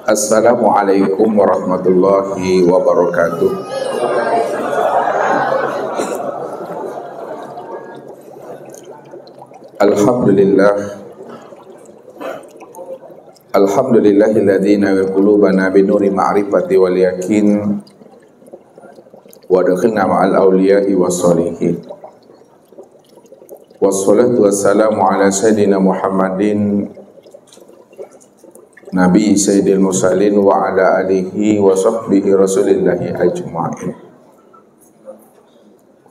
Assalamualaikum warahmatullahi wabarakatuh. Alhamdulillah. Alhamdulillahilladzi nawwara qulubana binuri ma'rifati wal yakin wa adkhilna ma'al awliya'i was sholihin. Wassalatu wassalamu ala sayyidina Muhammadin Nabi Sayyidil Mursalin wa ala alihi wa sahbihi rasulillahi ajma'in.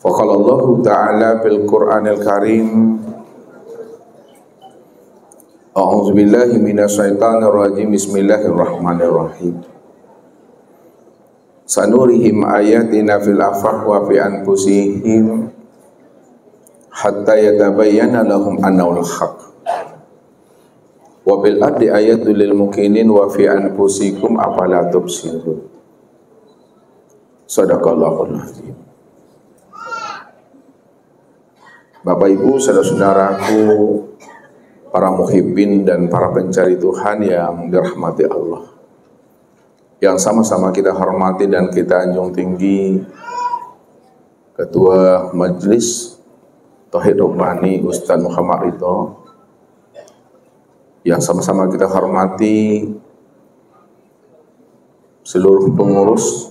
Faqala Allah Ta'ala fil Qur'anil Karim, A'udzu billahi minasyaitonir rajim. Bismillahirrahmanirrahim. Sanurihim ayatina fil afaq wa fi anfusihim hatta yatabayyana lahum annahul haqq. Wa bil ardi ayatul lil mukminin wa fi anfusikum afala tubsirun. Shadaqallahul azim. Bapak Ibu, saudara-saudaraku, para muhibbin dan para pencari Tuhan yang dirahmati Allah, yang sama-sama kita hormati dan kita anjung tinggi Ketua Majelis Tauhid Rabbani Ustaz Muhammad Ridho, yang sama-sama kita hormati seluruh pengurus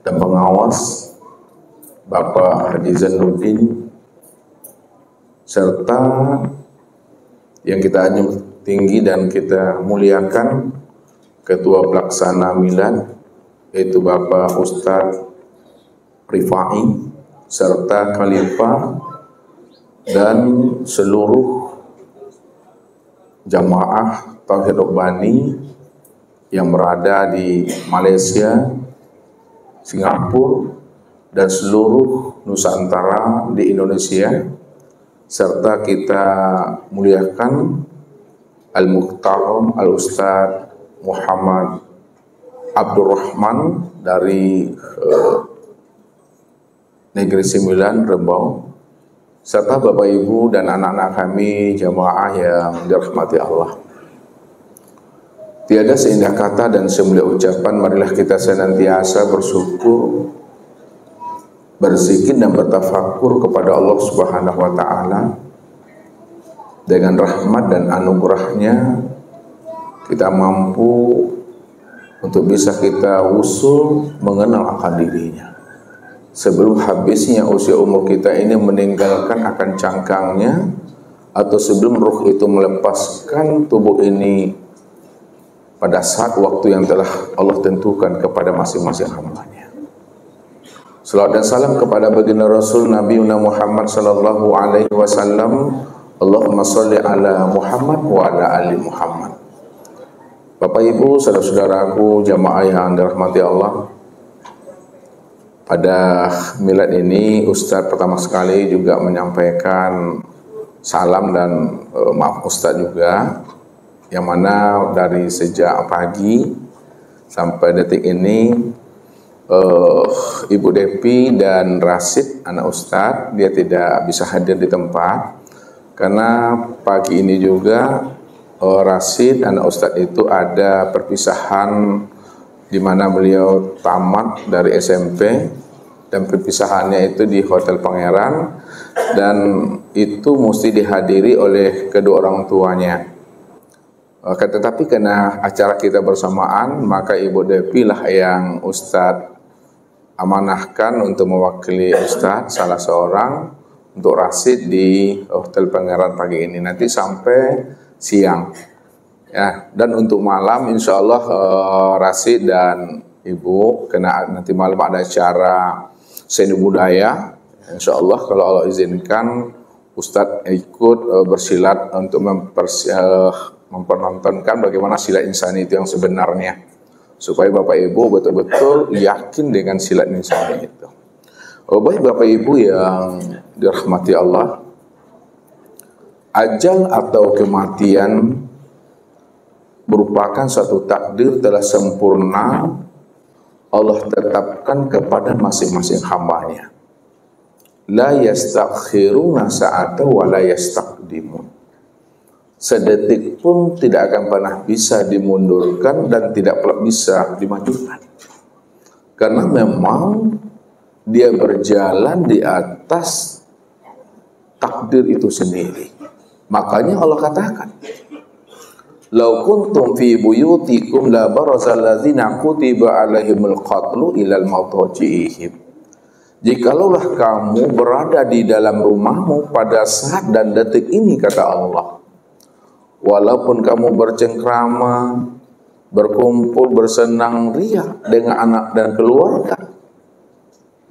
dan pengawas Bapak Haji Zainuddin, serta yang kita anjung tinggi dan kita muliakan Ketua Pelaksana Milad, yaitu Bapak Ustadz Rifai, serta Khalifah dan seluruh jamaah Tauhid Rabbani yang berada di Malaysia, Singapura, dan seluruh Nusantara di Indonesia, serta kita muliakan Al-Muhtaram Al-Ustadz Muhammad Abdurrahman dari Negeri Sembilan, Rembau, serta Bapak Ibu dan anak-anak kami jamaah yang dirahmati Allah. Tiada seindah kata dan semulia ucapan, marilah kita senantiasa bersyukur, berzikir dan bertafakur kepada Allah Subhanahu wa Ta'ala. Dengan rahmat dan anugerahnya kita mampu untuk bisa kita usul mengenal akan dirinya sebelum habisnya usia umur kita ini meninggalkan akan cangkangnya, atau sebelum ruh itu melepaskan tubuh ini pada saat waktu yang telah Allah tentukan kepada masing-masing hambanya. Salawat dan salam kepada baginda Rasul Nabi Muhammad sallallahu alaihi wasallam. Allahumma sholli ala Muhammad wa ala ali Muhammad. Bapak Ibu, saudara-saudaraku, jamaah yang dirahmati Allah, pada milad ini Ustadz pertama sekali juga menyampaikan salam dan maaf Ustadz juga, yang mana dari sejak pagi sampai detik ini Ibu Depi dan Rasid anak Ustadz dia tidak bisa hadir di tempat, karena pagi ini juga Rasid anak Ustadz itu ada perpisahan di mana beliau tamat dari SMP, dan perpisahannya itu di Hotel Pangeran, dan itu mesti dihadiri oleh kedua orang tuanya. Tetapi karena acara kita bersamaan, maka Ibu Depi lah yang Ustadz amanahkan untuk mewakili Ustadz salah seorang untuk Rasid di Hotel Pangeran pagi ini, nanti sampai siang ya. Dan untuk malam insya Allah Rasid dan Ibu kena nanti malam ada acara seni budaya, insya Allah kalau Allah izinkan Ustadz ikut bersilat untuk mempertontonkan bagaimana silat insani itu yang sebenarnya, supaya Bapak Ibu betul-betul yakin dengan silat insani itu. Baik Bapak Ibu yang dirahmati Allah, ajal atau kematian merupakan satu takdir telah sempurna Allah tetapkan kepada masing-masing hambanya. La yastakhiruna sa'ata wa la yastaqdimun. sedetik pun tidak akan pernah bisa dimundurkan dan tidak pula bisa dimajukan. Karena memang dia berjalan di atas takdir itu sendiri. Makanya Allah katakan, "Lau kuntum fi buyutikum la barazal ladzina kutiba alaihimul qatlu ilal mawtaji'ihim." Jikalau kamu berada di dalam rumahmu pada saat dan detik ini, kata Allah, walaupun kamu bercengkrama, berkumpul, bersenang ria dengan anak dan keluarga,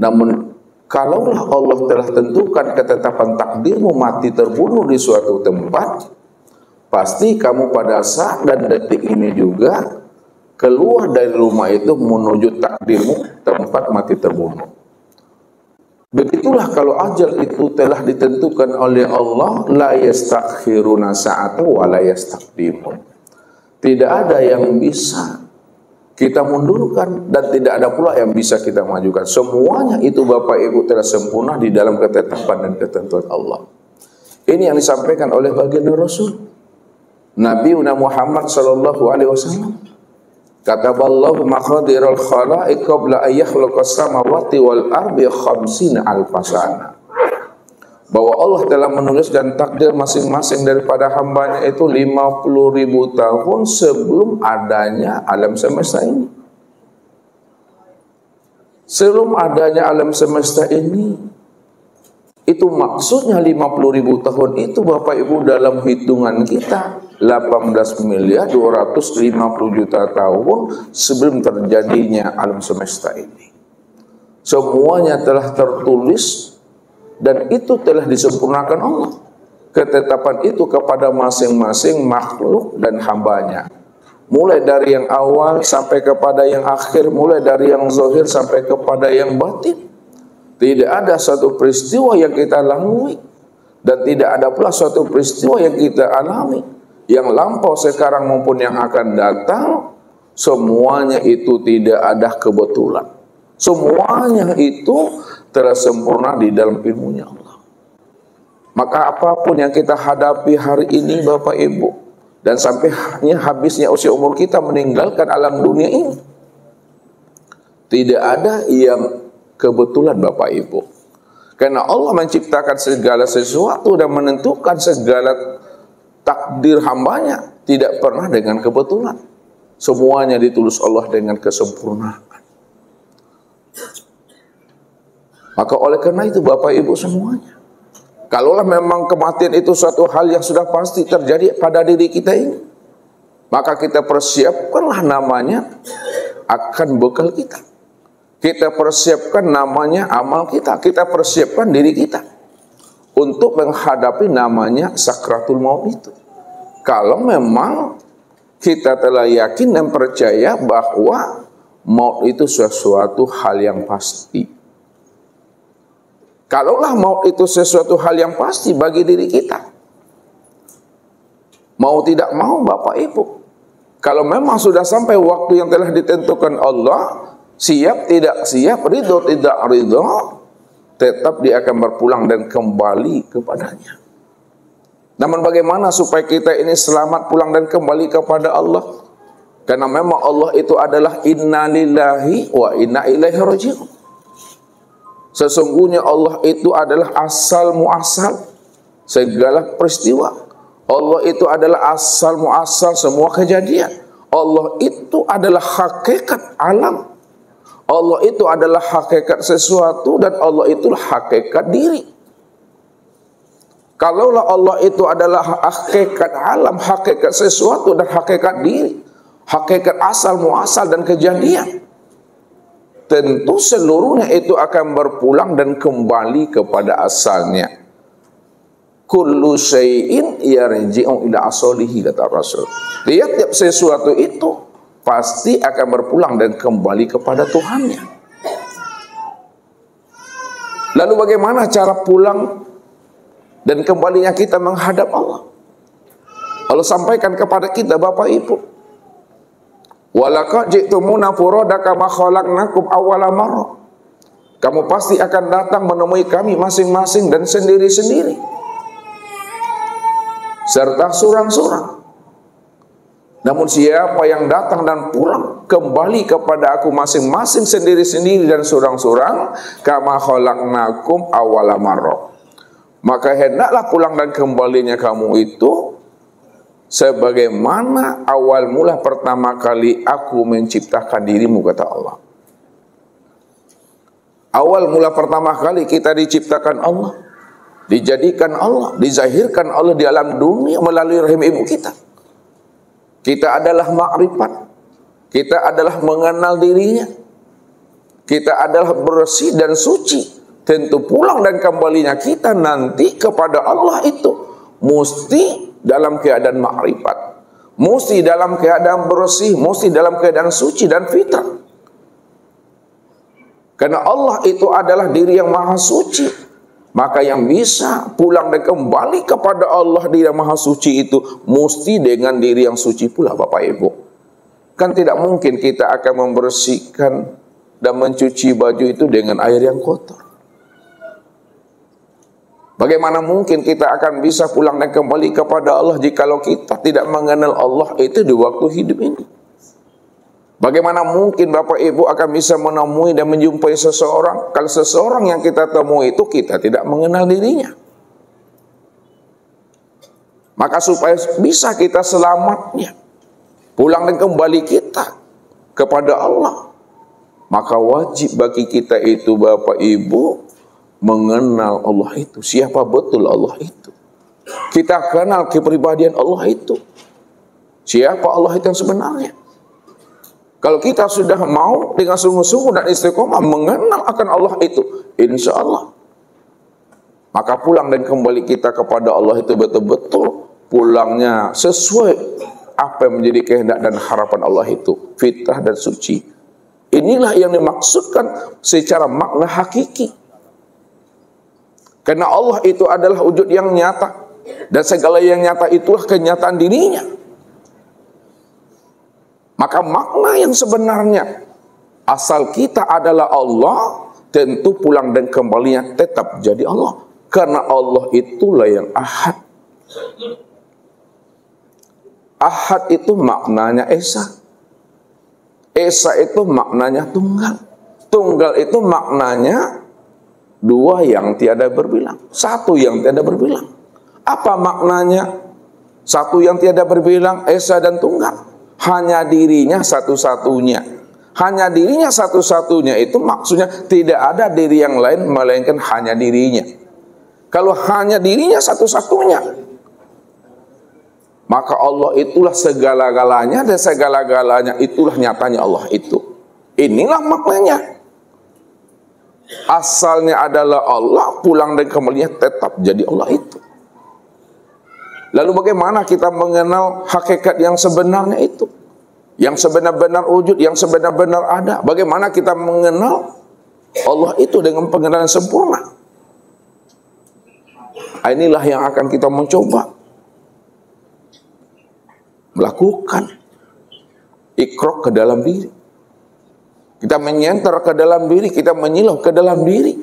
namun kalaulah Allah telah tentukan ketetapan takdirmu mati terbunuh di suatu tempat, pasti kamu pada saat dan detik ini juga keluar dari rumah itu menuju takdirmu, tempat mati terbunuh. Begitulah kalau ajal itu telah ditentukan oleh Allah, la yastakhiruna sa'ata wa la yastaqdimun. Tidak ada yang bisa kita mundurkan dan tidak ada pula yang bisa kita majukan. Semuanya itu Bapak Ibu telah sempurna di dalam ketetapan dan ketentuan Allah. Ini yang disampaikan oleh baginda Rasul Nabi Muhammad sallallahu alaihi wasallam. Kataballahu maqadiral khalaiq qabla an yakhluqas samawati wal ardi 50 alfasana. Bahwa Allah telah menuliskan takdir masing-masing daripada hambanya itu 50.000 tahun sebelum adanya alam semesta ini. Sebelum adanya alam semesta ini, itu maksudnya 50.000 tahun itu Bapak Ibu dalam hitungan kita 18.250.000.000 tahun sebelum terjadinya alam semesta ini. Semuanya telah tertulis dan itu telah disempurnakan Allah. Ketetapan itu kepada masing-masing makhluk dan hambanya. Mulai dari yang awal sampai kepada yang akhir, mulai dari yang zahir sampai kepada yang batin. Tidak ada satu peristiwa yang kita lalui dan tidak ada pula suatu peristiwa yang kita alami yang lampau sekarang maupun yang akan datang, semuanya itu tidak ada kebetulan. Semuanya itu telah sempurna di dalam ilmunya Allah. Maka apapun yang kita hadapi hari ini Bapak Ibu, dan sampai habisnya usia umur kita meninggalkan alam dunia ini, tidak ada yang kebetulan Bapak Ibu. Karena Allah menciptakan segala sesuatu dan menentukan segala takdir hambanya tidak pernah dengan kebetulan. Semuanya ditulis Allah dengan kesempurnaan. Maka oleh karena itu Bapak Ibu semuanya, kalaulah memang kematian itu suatu hal yang sudah pasti terjadi pada diri kita ini, maka kita persiapkanlah namanya akan bekal kita. Kita persiapkan namanya amal kita. Kita persiapkan diri kita untuk menghadapi namanya sakratul maut itu. Kalau memang kita telah yakin dan percaya bahwa maut itu sesuatu hal yang pasti. Kalaulah maut itu sesuatu hal yang pasti bagi diri kita, mau tidak mau Bapak Ibu, kalau memang sudah sampai waktu yang telah ditentukan Allah, siap tidak siap, ridho tidak ridho, tetap dia akan berpulang dan kembali kepadanya. Namun bagaimana supaya kita ini selamat pulang dan kembali kepada Allah? Karena memang Allah itu adalah inna lillahi wa inna ilaihi raji'un. Sesungguhnya Allah itu adalah asal muasal segala peristiwa. Allah itu adalah asal muasal semua kejadian. Allah itu adalah hakikat alam. Allah itu adalah hakikat sesuatu dan Allah itulah hakikat diri. Kalaulah Allah itu adalah hakikat alam, hakikat sesuatu dan hakikat diri, hakikat asal muasal dan kejadian, tentu seluruhnya itu akan berpulang dan kembali kepada asalnya. Kullu syai'in yarji'u ila asalihi, kata Rasul. Tiap-tiap sesuatu itu pasti akan berpulang dan kembali kepada Tuhannya. Lalu bagaimana cara pulang dan kembalinya kita menghadap Allah? Allah sampaikan kepada kita Bapak Ibu, walaqad ji'tumuna furada kama khalaqnakum awwala marrah. Kamu pasti akan datang menemui kami masing-masing dan sendiri-sendiri. serta surang-surang. Namun siapa yang datang dan pulang kembali kepada aku masing-masing sendiri-sendiri dan surang-surang, kama khalaqnakum awwala marrah, maka hendaklah pulang dan kembalinya kamu itu sebagaimana awal mula pertama kali aku menciptakan dirimu, kata Allah. Awal mula pertama kali kita diciptakan Allah, dijadikan Allah, dizahirkan Allah di alam dunia melalui rahim ibu kita. Kita adalah makrifat, kita adalah mengenal dirinya, kita adalah bersih dan suci. Tentu pulang dan kembalinya kita nanti kepada Allah itu mesti dalam keadaan makrifat, mesti dalam keadaan bersih, mesti dalam keadaan suci dan fitrah. Karena Allah itu adalah diri yang maha suci. Maka yang bisa pulang dan kembali kepada Allah diri yang maha suci itu mesti dengan diri yang suci pula, Bapak Ibu. Kan tidak mungkin kita akan membersihkan dan mencuci baju itu dengan air yang kotor. Bagaimana mungkin kita akan bisa pulang dan kembali kepada Allah jikalau kita tidak mengenal Allah itu di waktu hidup ini? Bagaimana mungkin Bapak Ibu akan bisa menemui dan menjumpai seseorang kalau seseorang yang kita temui itu kita tidak mengenal dirinya? Maka supaya bisa kita selamatnya pulang dan kembali kita kepada Allah, maka wajib bagi kita itu, Bapak Ibu, mengenal Allah itu. Siapa betul Allah itu? Kita kenal kepribadian Allah itu. Siapa Allah itu yang sebenarnya? Kalau kita sudah mau dengan sungguh-sungguh dan istiqomah mengenal akan Allah itu, insya Allah, maka pulang dan kembali kita kepada Allah itu betul-betul pulangnya sesuai apa yang menjadi kehendak dan harapan Allah itu, fitrah dan suci. Inilah yang dimaksudkan secara makna hakiki. Karena Allah itu adalah wujud yang nyata, dan segala yang nyata itulah kenyataan dirinya. Maka makna yang sebenarnya, asal kita adalah Allah, tentu pulang dan kembalinya tetap jadi Allah. Karena Allah itulah yang ahad. Ahad itu maknanya esa. Esa itu maknanya tunggal. Tunggal itu maknanya dua yang tiada berbilang, satu yang tiada berbilang. Apa maknanya satu yang tiada berbilang, esa dan tunggal? Hanya dirinya satu-satunya. Hanya dirinya satu-satunya itu maksudnya tidak ada diri yang lain melainkan hanya dirinya. Kalau hanya dirinya satu-satunya, maka Allah itulah segala-galanya, dan segala-galanya itulah nyatanya Allah itu. Inilah maknanya. Asalnya adalah Allah, pulang dan kembalinya tetap jadi Allah itu. Lalu bagaimana kita mengenal hakikat yang sebenarnya itu? Yang sebenar-benar wujud, yang sebenar-benar ada. Bagaimana kita mengenal Allah itu dengan pengenalan sempurna? Inilah yang akan kita mencoba melakukan ikrok ke dalam diri. Kita menyenter ke dalam diri, kita menyilau ke dalam diri.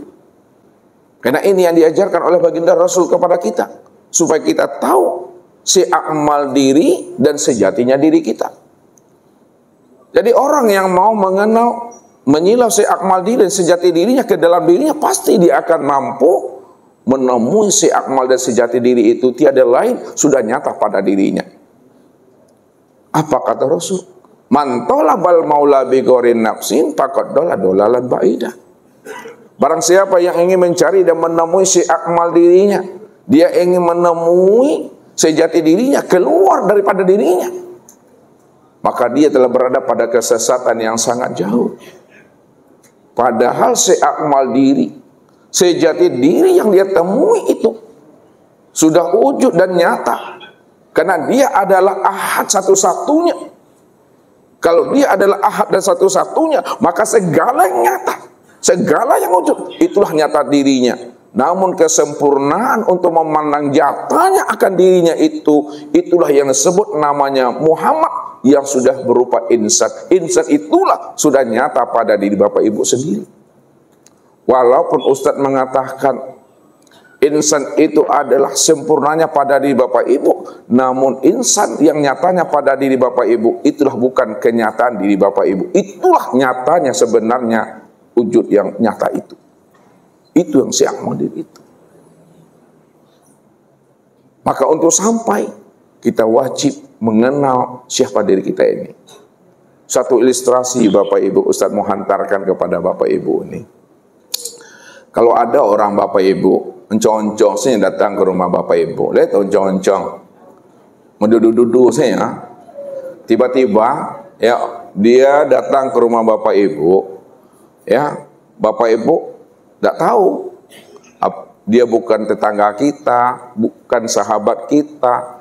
Karena ini yang diajarkan oleh baginda Rasul kepada kita, supaya kita tahu seakmal diri dan sejatinya diri kita. Jadi orang yang mau mengenal, menyilau seakmal diri dan sejati dirinya ke dalam dirinya, pasti dia akan mampu menemui seakmal dan sejati diri itu tiada lain, sudah nyata pada dirinya. Apa kata Rasul? Man talabal maula bi ghairi nafsin faqad dalla dalalan ba'ida. Barang siapa yang ingin mencari dan menemui seakmal dirinya, dia ingin menemui sejati dirinya keluar daripada dirinya, maka dia telah berada pada kesesatan yang sangat jauh. Padahal seakmal diri, sejati diri yang dia temui itu sudah wujud dan nyata. Karena dia adalah ahad satu-satunya. Kalau dia adalah ahad dan satu-satunya, maka segala yang nyata, segala yang wujud, itulah nyata dirinya. Namun kesempurnaan untuk memandang nyatanya akan dirinya itu, itulah yang disebut namanya Muhammad, yang sudah berupa insan. Insan itulah sudah nyata pada diri Bapak Ibu sendiri. Walaupun Ustadz mengatakan Insan itu adalah sempurnanya pada diri Bapak Ibu. Namun insan yang nyatanya pada diri Bapak Ibu, itulah bukan kenyataan diri Bapak Ibu. Itulah nyatanya sebenarnya wujud yang nyata itu. Itu yang Syekh Ahmad itu. Maka untuk sampai kita wajib mengenal siapa diri kita ini. Satu ilustrasi Bapak Ibu, Ustadz mau hantarkan kepada Bapak Ibu ini. Kalau ada orang Bapak Ibu oncong-oncong saya datang ke rumah Bapak Ibu, lihat oncong-oncong menduduk-duduk saya, tiba-tiba ya dia datang ke rumah Bapak Ibu, ya Bapak Ibu tidak tahu dia bukan tetangga kita, bukan sahabat kita,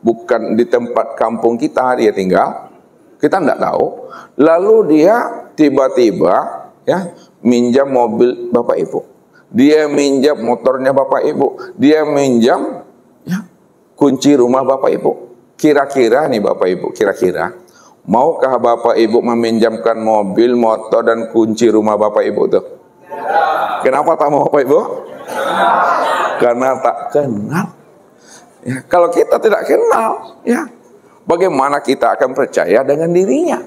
bukan di tempat kampung kita dia tinggal, kita tidak tahu. Lalu dia tiba-tiba ya minjam mobil Bapak Ibu, dia minjam motornya Bapak Ibu, dia minjam ya, kunci rumah Bapak Ibu. Kira-kira nih Bapak Ibu, kira-kira maukah Bapak Ibu meminjamkan mobil, motor dan kunci rumah Bapak Ibu tuh? Kenapa tak mau Bapak Ibu? Karena tak kenal. Ya, kalau kita tidak kenal, ya bagaimana kita akan percaya dengan dirinya?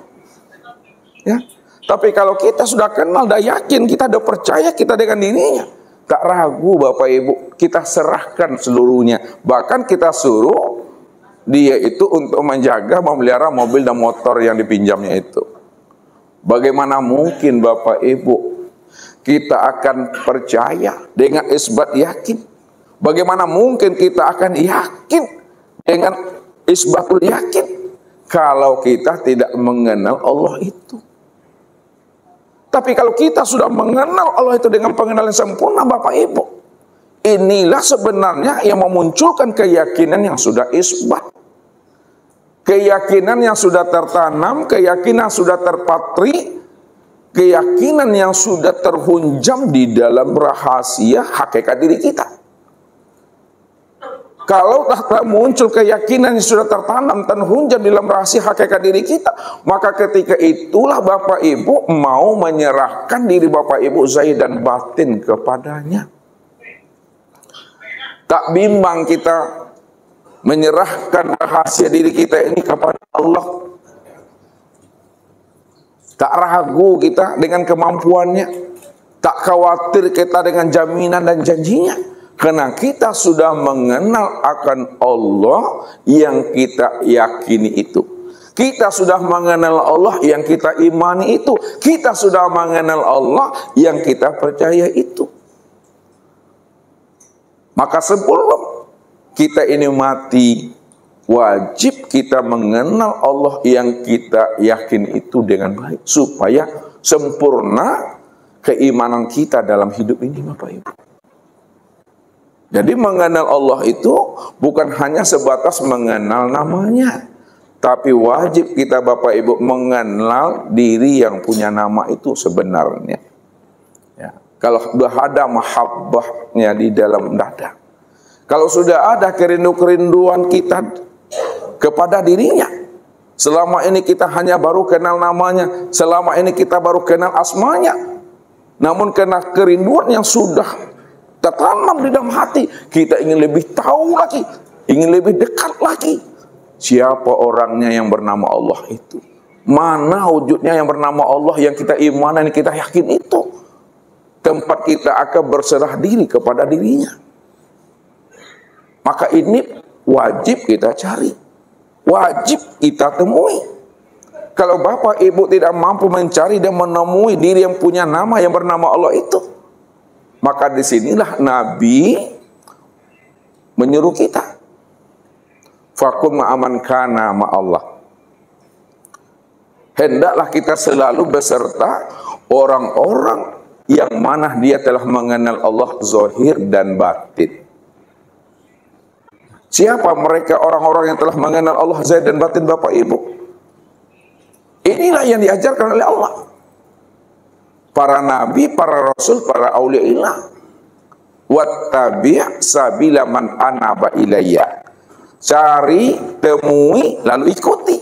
Ya. Tapi kalau kita sudah kenal dan yakin, kita sudah percaya kita dengan dirinya, tak ragu Bapak Ibu, kita serahkan seluruhnya. Bahkan kita suruh dia itu untuk menjaga, memelihara mobil dan motor yang dipinjamnya itu. Bagaimana mungkin Bapak Ibu kita akan percaya dengan isbat yakin? Bagaimana mungkin kita akan yakin dengan isbatul yakin kalau kita tidak mengenal Allah itu? Tapi kalau kita sudah mengenal Allah itu dengan pengenalan sempurna Bapak Ibu, inilah sebenarnya yang memunculkan keyakinan yang sudah isbat. Keyakinan yang sudah tertanam, keyakinan sudah terpatri, keyakinan yang sudah terhunjam di dalam rahasia hakikat diri kita. Kalau tak muncul keyakinan yang sudah tertanam dan terhunjam dalam rahasia hakikat diri kita, maka ketika itulah Bapak Ibu mau menyerahkan diri Bapak Ibu zahir dan batin kepadanya. Tak bimbang kita menyerahkan rahasia diri kita ini kepada Allah. Tak ragu kita dengan kemampuannya, tak khawatir kita dengan jaminan dan janjinya. Karena kita sudah mengenal akan Allah yang kita yakini itu. Kita sudah mengenal Allah yang kita imani itu. Kita sudah mengenal Allah yang kita percaya itu. Maka sebelum kita ini mati, wajib kita mengenal Allah yang kita yakin itu dengan baik. Supaya sempurna keimanan kita dalam hidup ini Bapak Ibu. Jadi mengenal Allah itu bukan hanya sebatas mengenal namanya, tapi wajib kita Bapak Ibu mengenal diri yang punya nama itu sebenarnya. Ya. Kalau sudah ada mahabbahnya di dalam dada, kalau sudah ada kerinduan kita kepada dirinya, selama ini kita hanya baru kenal namanya, selama ini kita baru kenal asmanya, namun karena kerinduan yang sudah tertanam di dalam hati, kita ingin lebih tahu lagi, ingin lebih dekat lagi. Siapa orangnya yang bernama Allah itu? Mana wujudnya yang bernama Allah yang kita imani, yang kita yakin itu? Tempat kita akan berserah diri kepada dirinya. Maka ini wajib kita cari, wajib kita temui. Kalau Bapak Ibu tidak mampu mencari dan menemui diri yang punya nama yang bernama Allah itu, maka disinilah Nabi menyuruh kita, fakun ma'aman kana ma'allah. Hendaklah kita selalu beserta orang-orang yang mana dia telah mengenal Allah zahir dan batin. Siapa mereka orang-orang yang telah mengenal Allah zahir dan batin Bapak Ibu? Inilah yang diajarkan oleh Allah. Para nabi, para rasul, para aulia'illah. Wattabi' sabila man anaba ilayya. Cari, temui, lalu ikuti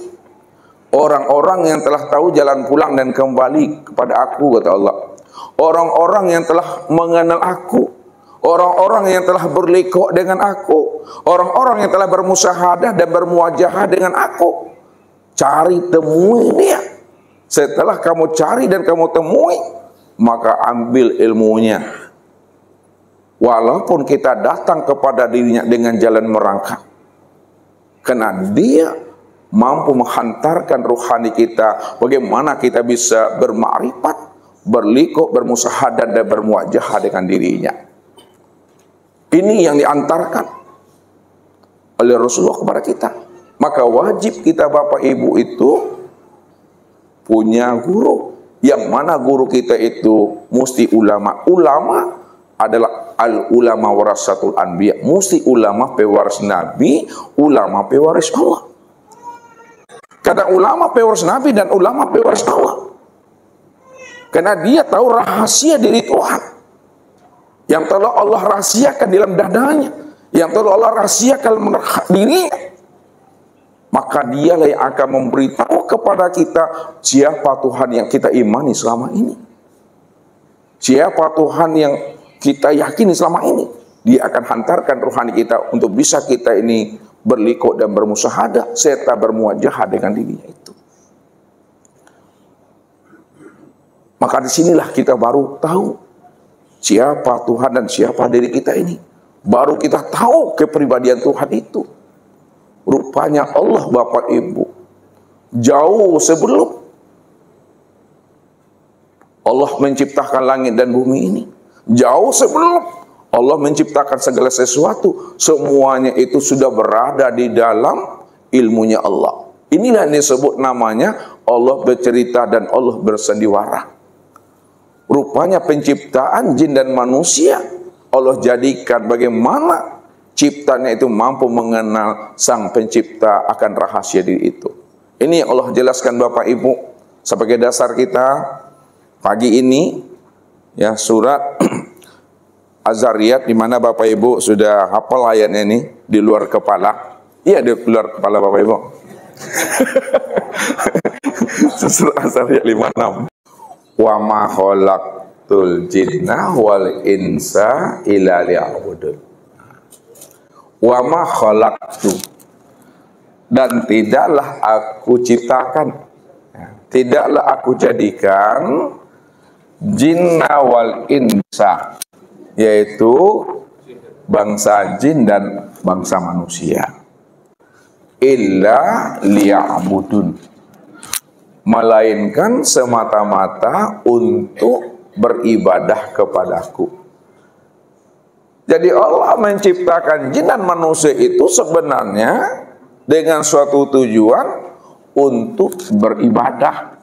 orang-orang yang telah tahu jalan pulang dan kembali kepada aku, kata Allah. Orang-orang yang telah mengenal aku, orang-orang yang telah berliqo dengan aku, orang-orang yang telah bermusyahadah dan bermuwajahah dengan aku. Cari temui dia. Setelah kamu cari dan kamu temui, maka ambil ilmunya. Walaupun kita datang kepada dirinya dengan jalan merangkak, karena dia mampu menghantarkan ruhani kita, bagaimana kita bisa bermakrifat, berliqo, bermusyahadah dan bermuwajahah dengan dirinya. Ini yang diantarkan oleh Rasulullah kepada kita. Maka wajib kita Bapak Ibu itu punya guru. Yang mana guru kita itu mesti ulama. Ulama adalah al-ulama warasatul anbiya. Mesti ulama pewaris Nabi, ulama pewaris Allah. Karena ulama pewaris Nabi dan ulama pewaris Allah. Karena dia tahu rahasia diri Tuhan. Yang telah Allah rahasiakan dalam dadanya, yang telah Allah rahasiakan dirinya, maka dialah yang akan memberitahu kepada kita siapa Tuhan yang kita imani selama ini, siapa Tuhan yang kita yakini selama ini. Dia akan hantarkan rohani kita untuk bisa kita ini berliqo dan bermusyahadah serta bermuwajahah dengan dirinya itu. Maka disinilah kita baru tahu siapa Tuhan dan siapa diri kita ini. Baru kita tahu kepribadian Tuhan itu. Rupanya Allah Bapak Ibu, jauh sebelum Allah menciptakan langit dan bumi ini, jauh sebelum Allah menciptakan segala sesuatu, semuanya itu sudah berada di dalam ilmunya Allah. Inilah yang disebut namanya Allah bercerita dan Allah bersandiwara. Rupanya penciptaan jin dan manusia Allah jadikan bagaimana ciptanya itu mampu mengenal sang pencipta akan rahasia diri itu. Ini yang Allah jelaskan Bapak Ibu sebagai dasar kita pagi ini, ya, surat Az-Zariyat, di mana Bapak Ibu sudah hafal ayatnya ini di luar kepala. Iya, di luar kepala Bapak Ibu. Surat Az-Zariyat 56. Wa ma khalaqtul jinna wal insa illa liya'budun. Wa ma khalaqtu, dan tidaklah aku ciptakan, tidaklah aku jadikan jinna wal insa, yaitu bangsa jin dan bangsa manusia, illa liya'budun, melainkan semata-mata untuk beribadah kepadaku. Jadi Allah menciptakan jin dan manusia itu sebenarnya dengan suatu tujuan untuk beribadah.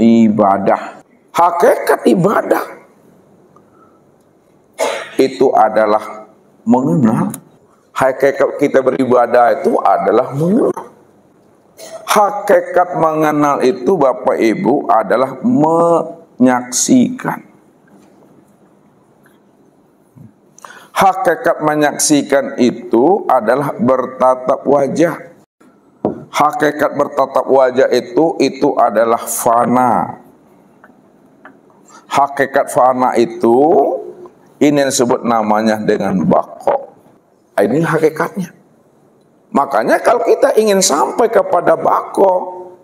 Ibadah, hakikat ibadah itu adalah mengenal. Hakikat kita beribadah itu adalah mengenal. Hakikat mengenal itu Bapak Ibu adalah menyaksikan. Hakikat menyaksikan itu adalah bertatap wajah. Hakikat bertatap wajah itu adalah fana. Hakikat fana itu ini yang disebut namanya dengan baqo. Ini hakikatnya. Makanya kalau kita ingin sampai kepada baqo,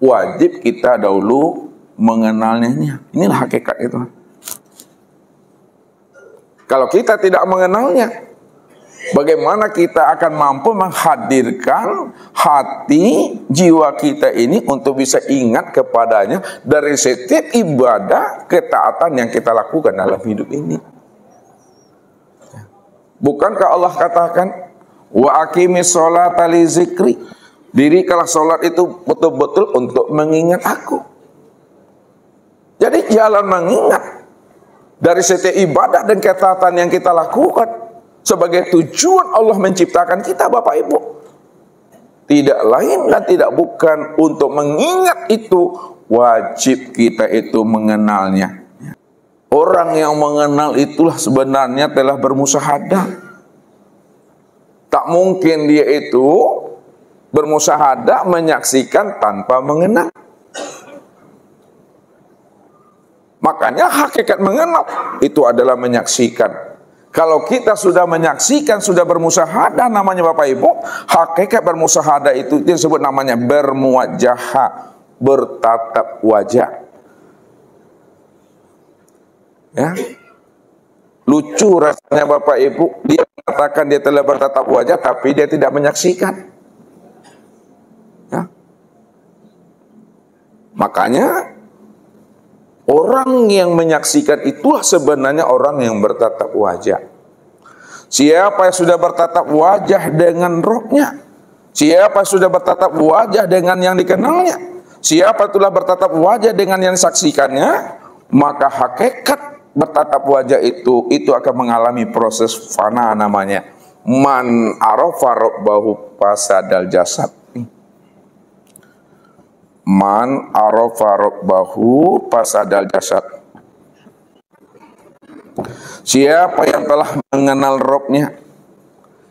wajib kita dahulu mengenalnya. Inilah hakikat itu. Kalau kita tidak mengenalnya, bagaimana kita akan mampu menghadirkan hati jiwa kita ini untuk bisa ingat kepadanya dari setiap ibadah ketaatan yang kita lakukan dalam hidup ini? Bukankah Allah katakan, wa aqimis sholata li zikri, dirikanlah sholat itu betul-betul untuk mengingat aku. Jadi jalan mengingat dari setiap ibadah dan ketaatan yang kita lakukan sebagai tujuan Allah menciptakan kita Bapak Ibu, tidak lain dan tidak bukan untuk mengingat itu, wajib kita itu mengenalnya. Orang yang mengenal itulah sebenarnya telah bermusyahadah. Tak mungkin dia itu bermusyahadah menyaksikan tanpa mengenal. Makanya hakikat mengenal itu adalah menyaksikan. Kalau kita sudah menyaksikan, sudah bermusyahadah, namanya Bapak Ibu, hakikat bermusyahadah itu disebut namanya bermuwajahah, bertatap wajah. Ya, lucu rasanya Bapak Ibu, dia mengatakan dia telah bertatap wajah, tapi dia tidak menyaksikan. Ya. Makanya orang yang menyaksikan itulah sebenarnya orang yang bertatap wajah. Siapa yang sudah bertatap wajah dengan rohnya, siapa yang sudah bertatap wajah dengan yang dikenalnya, siapa telah bertatap wajah dengan yang disaksikannya, maka hakikat bertatap wajah itu akan mengalami proses fana namanya. Man arafa rabbahu fasadal jasad. Man arafa rabbahu fasadal jasad. Siapa yang telah mengenal Robnya,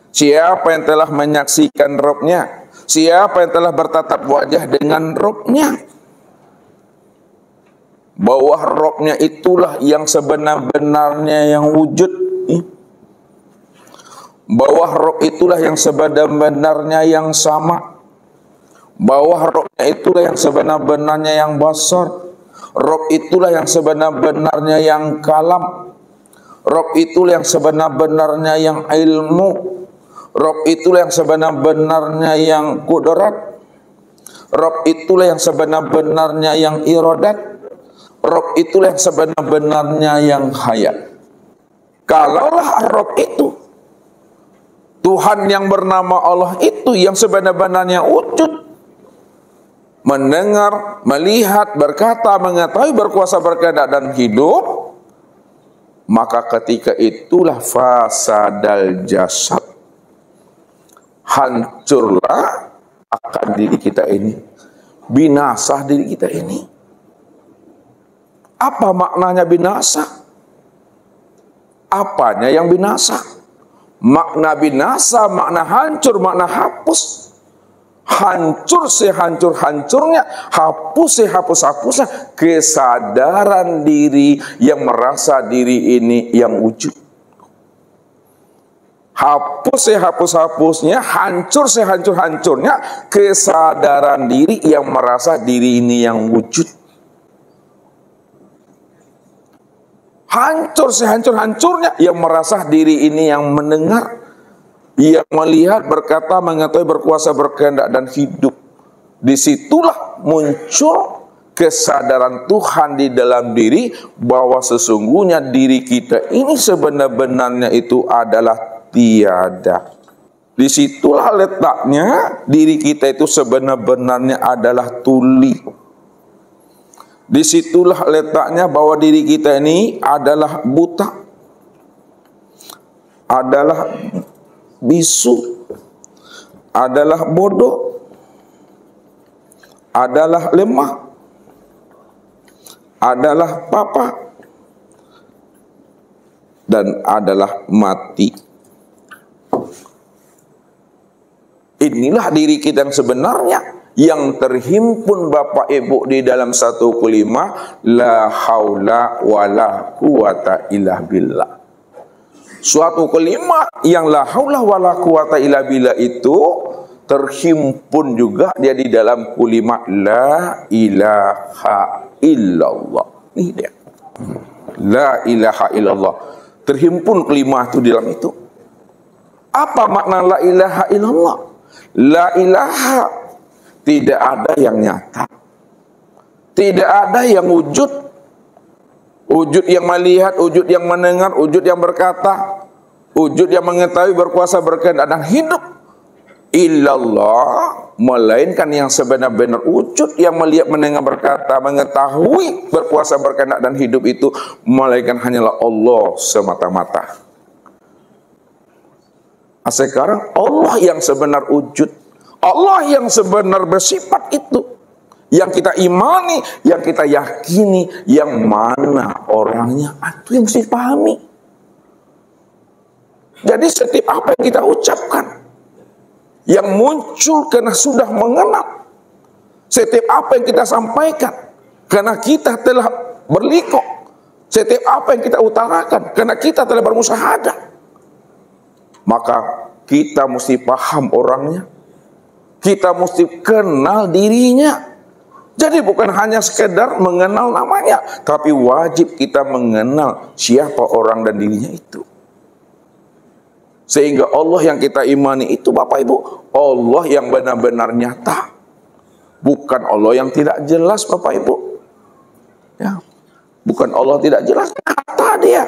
siapa yang telah menyaksikan Robnya, siapa yang telah bertatap wajah dengan Robnya, bahwa Robnya itulah yang sebenar-benarnya yang wujud, bahwa Rob itulah yang sebenar-benarnya yang sama, bahwa Robnya itulah yang sebenar-benarnya yang basar, Rob itulah yang sebenar-benarnya yang kalam, Rob itulah yang sebenar-benarnya yang ilmu, Rob itulah yang sebenar-benarnya yang kudrat, Rob itulah yang sebenar-benarnya yang iradat, Rob itulah yang sebenar-benarnya yang hayat. Kalaulah Rob itu, Tuhan yang bernama Allah itu yang sebenar-benarnya wujud, mendengar, melihat, berkata, mengetahui, berkuasa, berkehendak dan hidup, maka ketika itulah fasadal jasad, hancurlah akan diri kita ini, binasa diri kita ini. Apa maknanya binasa? Apanya yang binasa? Makna binasa, makna hancur, makna hapus. Hancur sehancur-hancurnya, hapus sehapus-hapusnya kesadaran diri yang merasa diri ini yang wujud. Hapus sehapus-hapusnya, hancur sehancur-hancurnya kesadaran diri yang merasa diri ini yang wujud. Hancur sehancur-hancurnya yang merasa diri ini yang mendengar, yang melihat, berkata, mengetahui, berkuasa, berkehendak dan hidup. Disitulah muncul kesadaran Tuhan di dalam diri bahwa sesungguhnya diri kita ini sebenar-benarnya itu adalah tiada. Disitulah letaknya diri kita itu sebenar-benarnya adalah tuli. Disitulah letaknya bahwa diri kita ini adalah buta, adalah bisu, adalah bodoh, adalah lemah, adalah papa, dan adalah mati. Inilah diri kita yang sebenarnya, yang terhimpun Bapak Ibu di dalam satu kalimat, la haula wala quwata illa billah. Suatu kalimat yang la haula wala quwata illa billah itu terhimpun juga dia di dalam kalimat la ilaha illallah. Ini dia. La ilaha illallah. Terhimpun kalimat itu di dalam itu. Apa makna la ilaha illallah? La ilaha, tidak ada yang nyata, tidak ada yang wujud, wujud yang melihat, wujud yang mendengar, wujud yang berkata, wujud yang mengetahui, berkuasa, berkehendak dan hidup. Illallah, melainkan yang sebenar-benar wujud yang melihat, mendengar, berkata, mengetahui, berkuasa, berkehendak dan hidup itu, melainkan hanyalah Allah semata-mata. Sekarang Allah yang sebenar wujud, Allah yang sebenar bersifat itu, yang kita imani, yang kita yakini, yang mana orangnya, itu yang mesti pahami. Jadi setiap apa yang kita ucapkan, yang muncul karena sudah mengenal, setiap apa yang kita sampaikan, karena kita telah berlikok, setiap apa yang kita utarakan, karena kita telah bermusyahadah, Maka kita mesti paham orangnya. Kita mesti kenal dirinya. Jadi bukan hanya sekedar mengenal namanya, tapi wajib kita mengenal siapa orang dan dirinya itu. Sehingga Allah yang kita imani itu, Bapak Ibu, Allah yang benar-benar nyata. Bukan Allah yang tidak jelas, Bapak Ibu. Ya. Bukan Allah tidak jelas, nyata dia.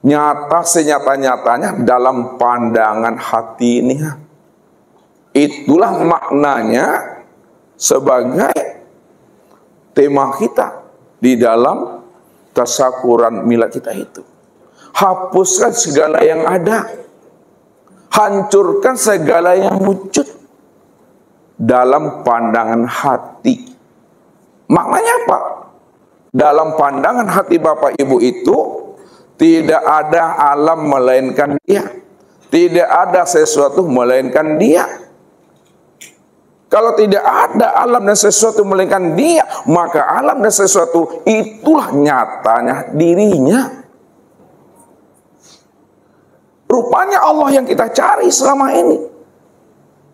Nyata senyata-nyatanya dalam pandangan hati ini. Itulah maknanya sebagai tema kita di dalam tasyakuran milad kita itu. Hapuskan segala yang ada, hancurkan segala yang wujud dalam pandangan hati. Maknanya apa? Dalam pandangan hati Bapak Ibu itu tidak ada alam melainkan dia, tidak ada sesuatu melainkan dia. Kalau tidak ada alam dan sesuatu melainkan dia, maka alam dan sesuatu itulah nyatanya dirinya. Rupanya Allah yang kita cari selama ini,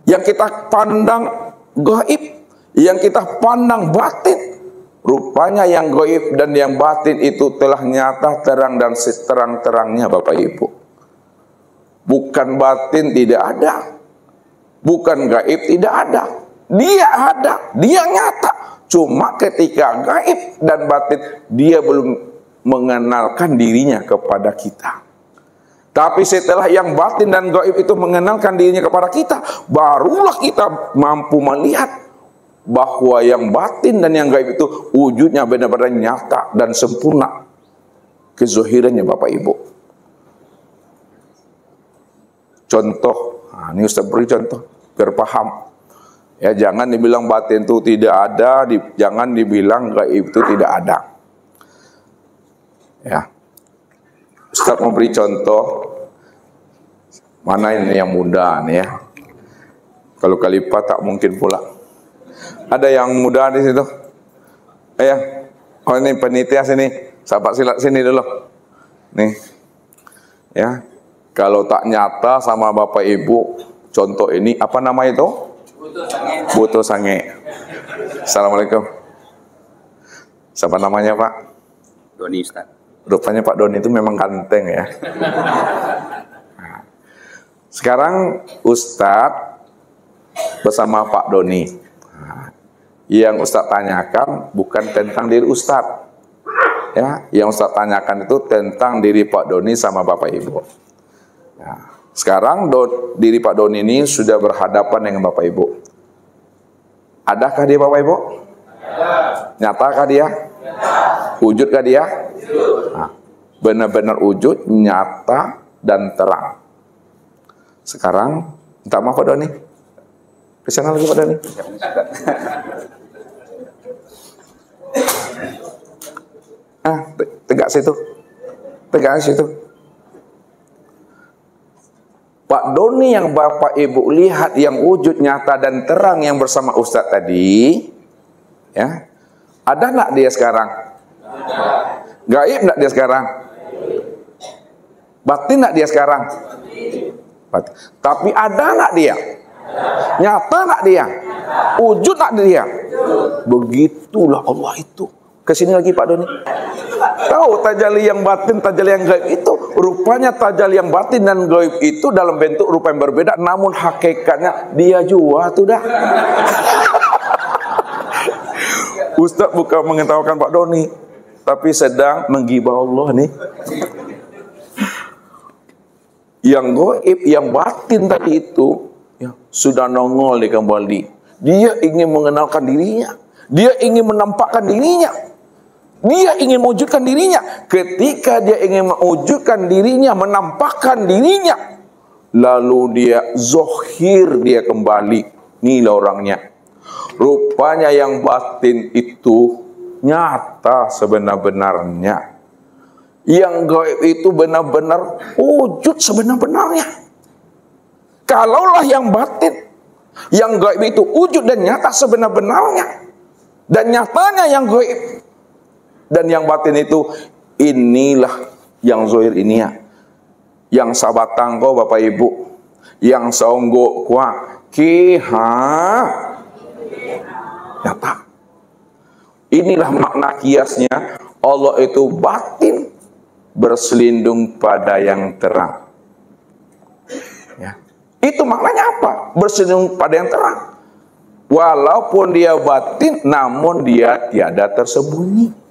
yang kita pandang gaib, yang kita pandang batin. Rupanya yang gaib dan yang batin itu telah nyata, terang dan seterang-terangnya, Bapak Ibu. Bukan batin tidak ada, bukan gaib tidak ada. Dia ada, dia nyata. Cuma ketika gaib dan batin, dia belum mengenalkan dirinya kepada kita. Tapi setelah yang batin dan gaib itu mengenalkan dirinya kepada kita, barulah kita mampu melihat bahwa yang batin dan yang gaib itu wujudnya benar-benar nyata dan sempurna kezohirannya, Bapak Ibu. Contoh, ini Ustaz beri contoh biar paham. Ya, jangan dibilang batin itu tidak ada, jangan dibilang gaib itu tidak ada. Ya, Ustaz mau beri contoh. Mana ini yang mudah nih ya? Kalau kalipat tak mungkin pula. Ada yang muda di situ? Ya, oh ini panitia sini, sahabat silat sini dulu. Nih, ya. Kalau tak nyata sama Bapak Ibu, contoh ini apa nama itu? Butuh sange. Assalamualaikum. Siapa namanya Pak? Doni Ustaz. Rupanya Pak Doni itu memang ganteng ya. Sekarang Ustadz bersama Pak Doni. Yang Ustadz tanyakan bukan tentang diri Ustadz. Ya, yang Ustadz tanyakan itu tentang diri Pak Doni sama Bapak Ibu. Ya, sekarang diri Pak Doni ini sudah berhadapan dengan Bapak Ibu. Adakah dia Bapak Ibu? Nyatakah dia? Wujudkah dia? Nah, benar-benar wujud, nyata dan terang. Sekarang minta maaf Pak Doni. Ke sana lagi Pak Doni. Tegak situ. Tegak situ. Pak Doni yang Bapak Ibu lihat yang wujud nyata dan terang yang bersama Ustadz tadi, ya, ada nggak dia sekarang? Gaib nggak dia sekarang? Batin nggak dia sekarang? Batin. Tapi ada nggak dia? Nyata nggak dia? Wujud nggak dia? Begitulah Allah itu. Kesini lagi Pak Doni. Tahu tajalli yang batin, tajalli yang gaib itu, rupanya tajalli yang batin dan gaib itu dalam bentuk rupa yang berbeda, namun hakikatnya dia juga tuh dah. Ustaz bukan mengetahukan Pak Doni, tapi sedang menggibah Allah nih. Yang gaib, yang batin tadi itu ya, sudah nongol di kembali. Dia ingin mengenalkan dirinya, dia ingin menampakkan dirinya. Dia ingin mewujudkan dirinya. Ketika dia ingin mewujudkan dirinya, menampakkan dirinya, lalu dia zohir, dia kembali. Inilah orangnya. Rupanya yang batin itu nyata sebenar-benarnya. Yang gaib itu benar-benar wujud sebenar-benarnya. Kalaulah yang batin, yang gaib itu wujud dan nyata sebenar-benarnya, dan nyatanya yang gaib dan yang batin itu, inilah yang zahir ini ya. yang sabatang ko Bapak Ibu, yang saunggo kuah kiha nyata. Inilah makna kiasnya, Allah itu batin berselindung pada yang terang. Ya. Itu maknanya apa? Berselindung pada yang terang. Walaupun dia batin, namun dia tiada tersembunyi.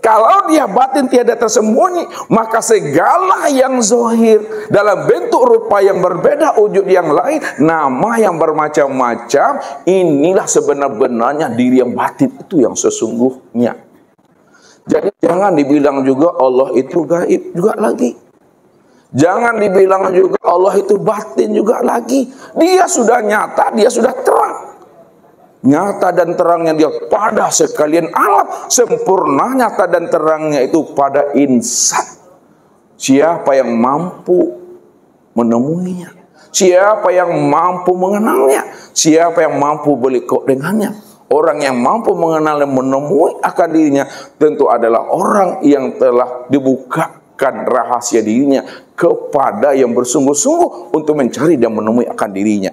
Kalau dia batin tiada tersembunyi, maka segala yang zahir dalam bentuk rupa yang berbeda, wujud yang lain, nama yang bermacam-macam, inilah sebenar-benarnya diri yang batin itu yang sesungguhnya. Jadi jangan dibilang juga Allah itu gaib juga lagi. Jangan dibilang juga Allah itu batin juga lagi. Dia sudah nyata, dia sudah terang. Nyata dan terangnya dia pada sekalian alat. Sempurna nyata dan terangnya itu pada insan. Siapa yang mampu menemuinya? Siapa yang mampu mengenalnya? Siapa yang mampu berlikok dengannya? Orang yang mampu mengenal dan menemui akan dirinya tentu adalah orang yang telah dibukakan rahasia dirinya kepada yang bersungguh-sungguh untuk mencari dan menemui akan dirinya.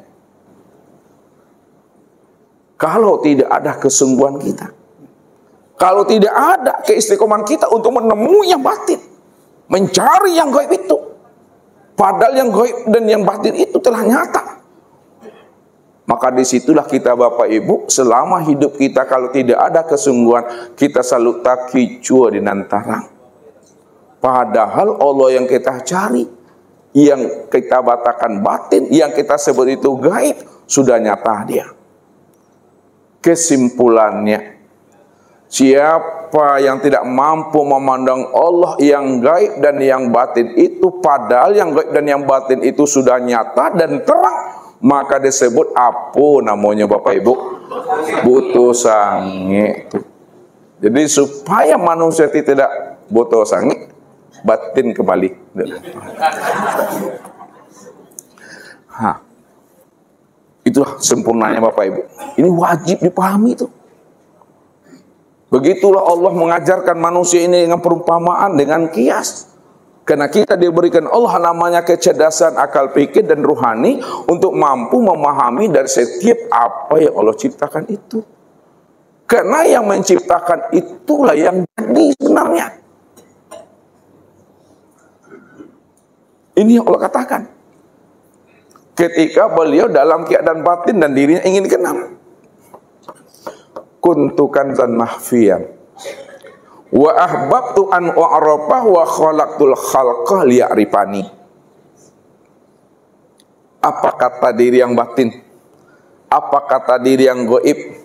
Kalau tidak ada kesungguhan kita, kalau tidak ada keistiqomahan kita untuk menemui yang batin, mencari yang gaib itu, padahal yang gaib dan yang batin itu telah nyata, maka disitulah kita Bapak Ibu, selama hidup kita kalau tidak ada kesungguhan, kita selalu takicua di nantarang. Padahal Allah yang kita cari, yang kita batakan batin, yang kita sebut itu gaib, sudah nyata dia. Kesimpulannya, siapa yang tidak mampu memandang Allah yang gaib dan yang batin itu, padahal yang gaib dan yang batin itu sudah nyata dan terang, maka disebut apa namanya Bapak Ibu? Butuh sange. Jadi supaya manusia tidak butuh sange, batin kembali. Itulah sempurnanya Bapak Ibu. Ini wajib dipahami itu. Begitulah Allah mengajarkan manusia ini dengan perumpamaan, dengan kias. Karena kita diberikan Allah namanya kecerdasan, akal pikir dan rohani untuk mampu memahami dari setiap apa yang Allah ciptakan itu. Karena yang menciptakan itulah yang jadi sebenarnya. Ini yang Allah katakan. Ketika beliau dalam keadaan batin dan dirinya ingin dikenal. Kuntu kanzan mahfiyan wa ahbabtu an u'rafah wa khalaqtul khalqa liya'rifani. Apa kata diri yang batin? Apa kata diri yang gaib?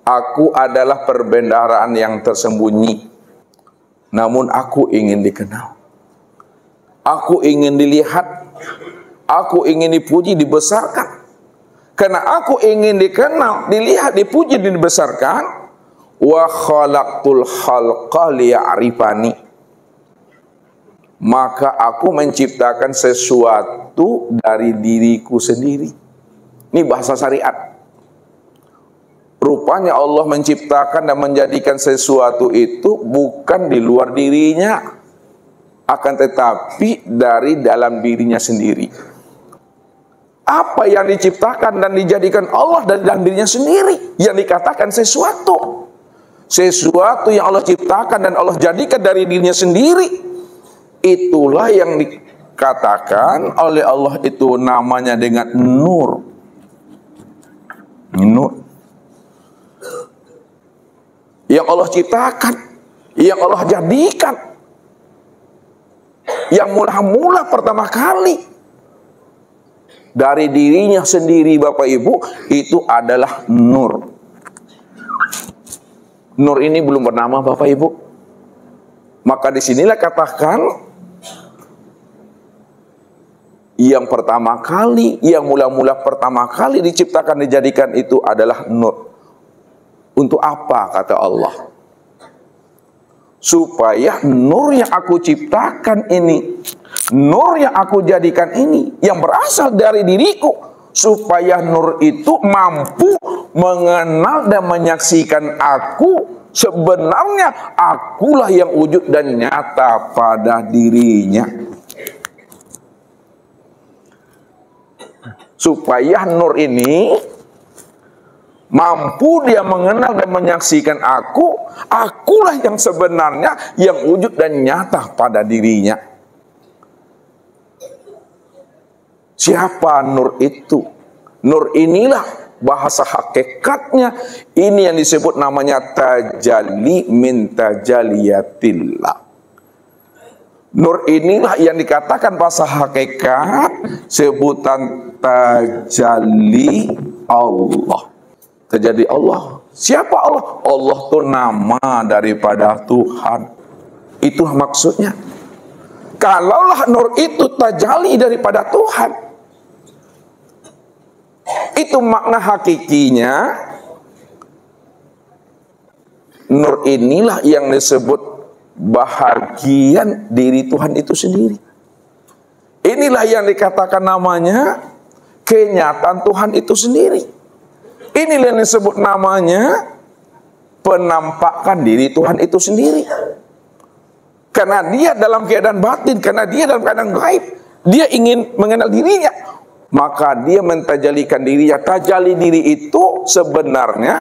Aku adalah perbendaharaan yang tersembunyi, namun aku ingin dikenal. Aku ingin dilihat. Aku ingin dipuji, dibesarkan. Karena aku ingin dikenal, dilihat, dipuji, dibesarkan. Wa khalaqtul khalqa liya'rifani. Maka aku menciptakan sesuatu dari diriku sendiri. Ini bahasa syariat. Rupanya Allah menciptakan dan menjadikan sesuatu itu bukan di luar dirinya, akan tetapi dari dalam dirinya sendiri. Apa yang diciptakan dan dijadikan Allah dari dalam dirinya sendiri, yang dikatakan sesuatu. Sesuatu yang Allah ciptakan dan Allah jadikan dari dirinya sendiri, itulah yang dikatakan oleh Allah itu namanya dengan nur. Nur. Yang Allah ciptakan, yang Allah jadikan, yang mula-mula pertama kali dari dirinya sendiri Bapak Ibu, itu adalah nur. Nur ini belum bernama Bapak Ibu. Maka disinilah katakan yang pertama kali, yang mula-mula pertama kali diciptakan, dijadikan itu adalah nur. Untuk apa kata Allah? Supaya nur yang aku ciptakan ini, nur yang aku jadikan ini, yang berasal dari diriku, supaya nur itu mampu mengenal dan menyaksikan aku Sebenarnya akulah yang wujud dan nyata pada dirinya. Supaya nur ini mampu dia mengenal dan menyaksikan akulah yang sebenarnya yang wujud dan nyata pada dirinya. Siapa nur itu? Nur inilah bahasa hakikatnya, ini yang disebut namanya tajalli min tajaliyatillah. Nur inilah yang dikatakan bahasa hakikat sebutan tajalli Allah. Tajalli Allah. Siapa Allah? Allah itu nama daripada Tuhan. Itulah maksudnya. Kalaulah nur itu tajalli daripada Tuhan, itu makna hakikinya. Nur inilah yang disebut bahagian diri Tuhan itu sendiri. Inilah yang dikatakan namanya kenyataan Tuhan itu sendiri. Inilah yang disebut namanya penampakan diri Tuhan itu sendiri. Karena dia dalam keadaan batin, karena dia dalam keadaan gaib, dia ingin mengenal dirinya, maka dia mentajalikan dirinya. Tajali diri itu sebenarnya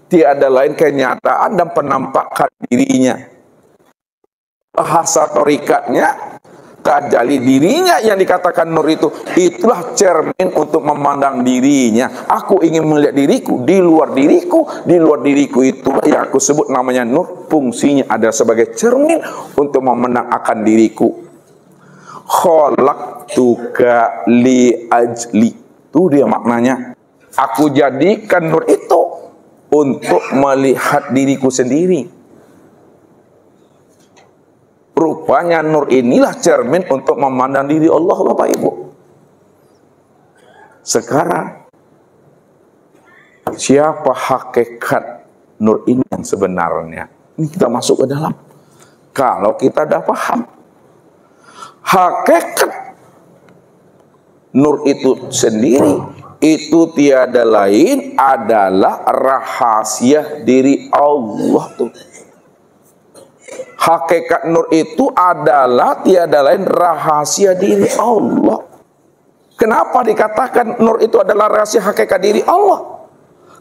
tiada lain kenyataan dan penampakan dirinya. Bahasa torikatnya, tajali dirinya yang dikatakan nur itu, itulah cermin untuk memandang dirinya. Aku ingin melihat diriku, di luar diriku itulah yang aku sebut namanya nur. Fungsinya adalah sebagai cermin untuk memandang akan diriku. Khalaqtuka li ajli, itu dia maknanya. Aku jadikan nur itu untuk melihat diriku sendiri. Rupanya nur inilah cermin untuk memandang diri Allah, Bapak Ibu. Sekarang, siapa hakikat nur ini yang sebenarnya? Ini kita masuk ke dalam. Kalau kita dah paham, hakikat nur itu sendiri, itu tiada lain adalah rahasia diri Allah tuh. Hakikat nur itu adalah tiada lain rahasia diri Allah. Kenapa dikatakan nur itu adalah rahasia hakikat diri Allah?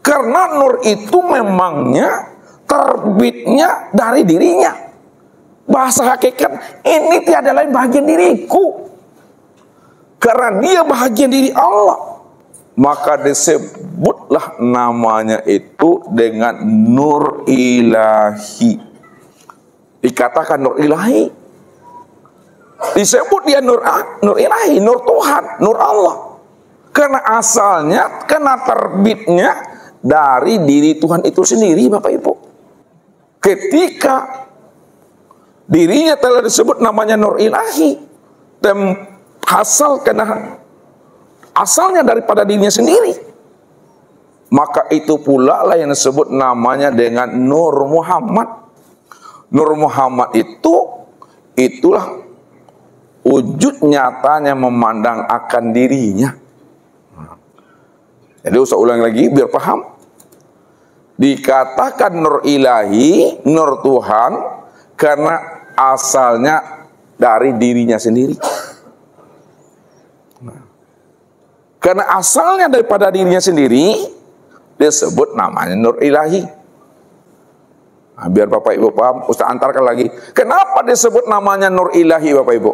Karena nur itu memangnya terbitnya dari dirinya. Bahasa hakikat, ini tiada lain bahagian diriku. Karena dia bahagian diri Allah, maka disebutlah namanya itu dengan nur ilahi. Dikatakan nur ilahi, disebut dia nur ilahi, nur Tuhan, nur Allah. Karena asalnya, karena terbitnya dari diri Tuhan itu sendiri, Bapak Ibu. Ketika dirinya telah disebut namanya nur ilahi, dan asalnya daripada dirinya sendiri, maka itu pula lah yang disebut namanya dengan Nur Muhammad. Nur Muhammad itulah wujud nyatanya memandang akan dirinya. Jadi usah ulang lagi biar paham. Dikatakan nur ilahi, nur Tuhan, karena asalnya dari dirinya sendiri. Karena asalnya daripada dirinya sendiri, disebut namanya nur ilahi. Nah, biar Bapak Ibu paham, Ustaz antarkan lagi. Kenapa disebut namanya nur ilahi, Bapak Ibu?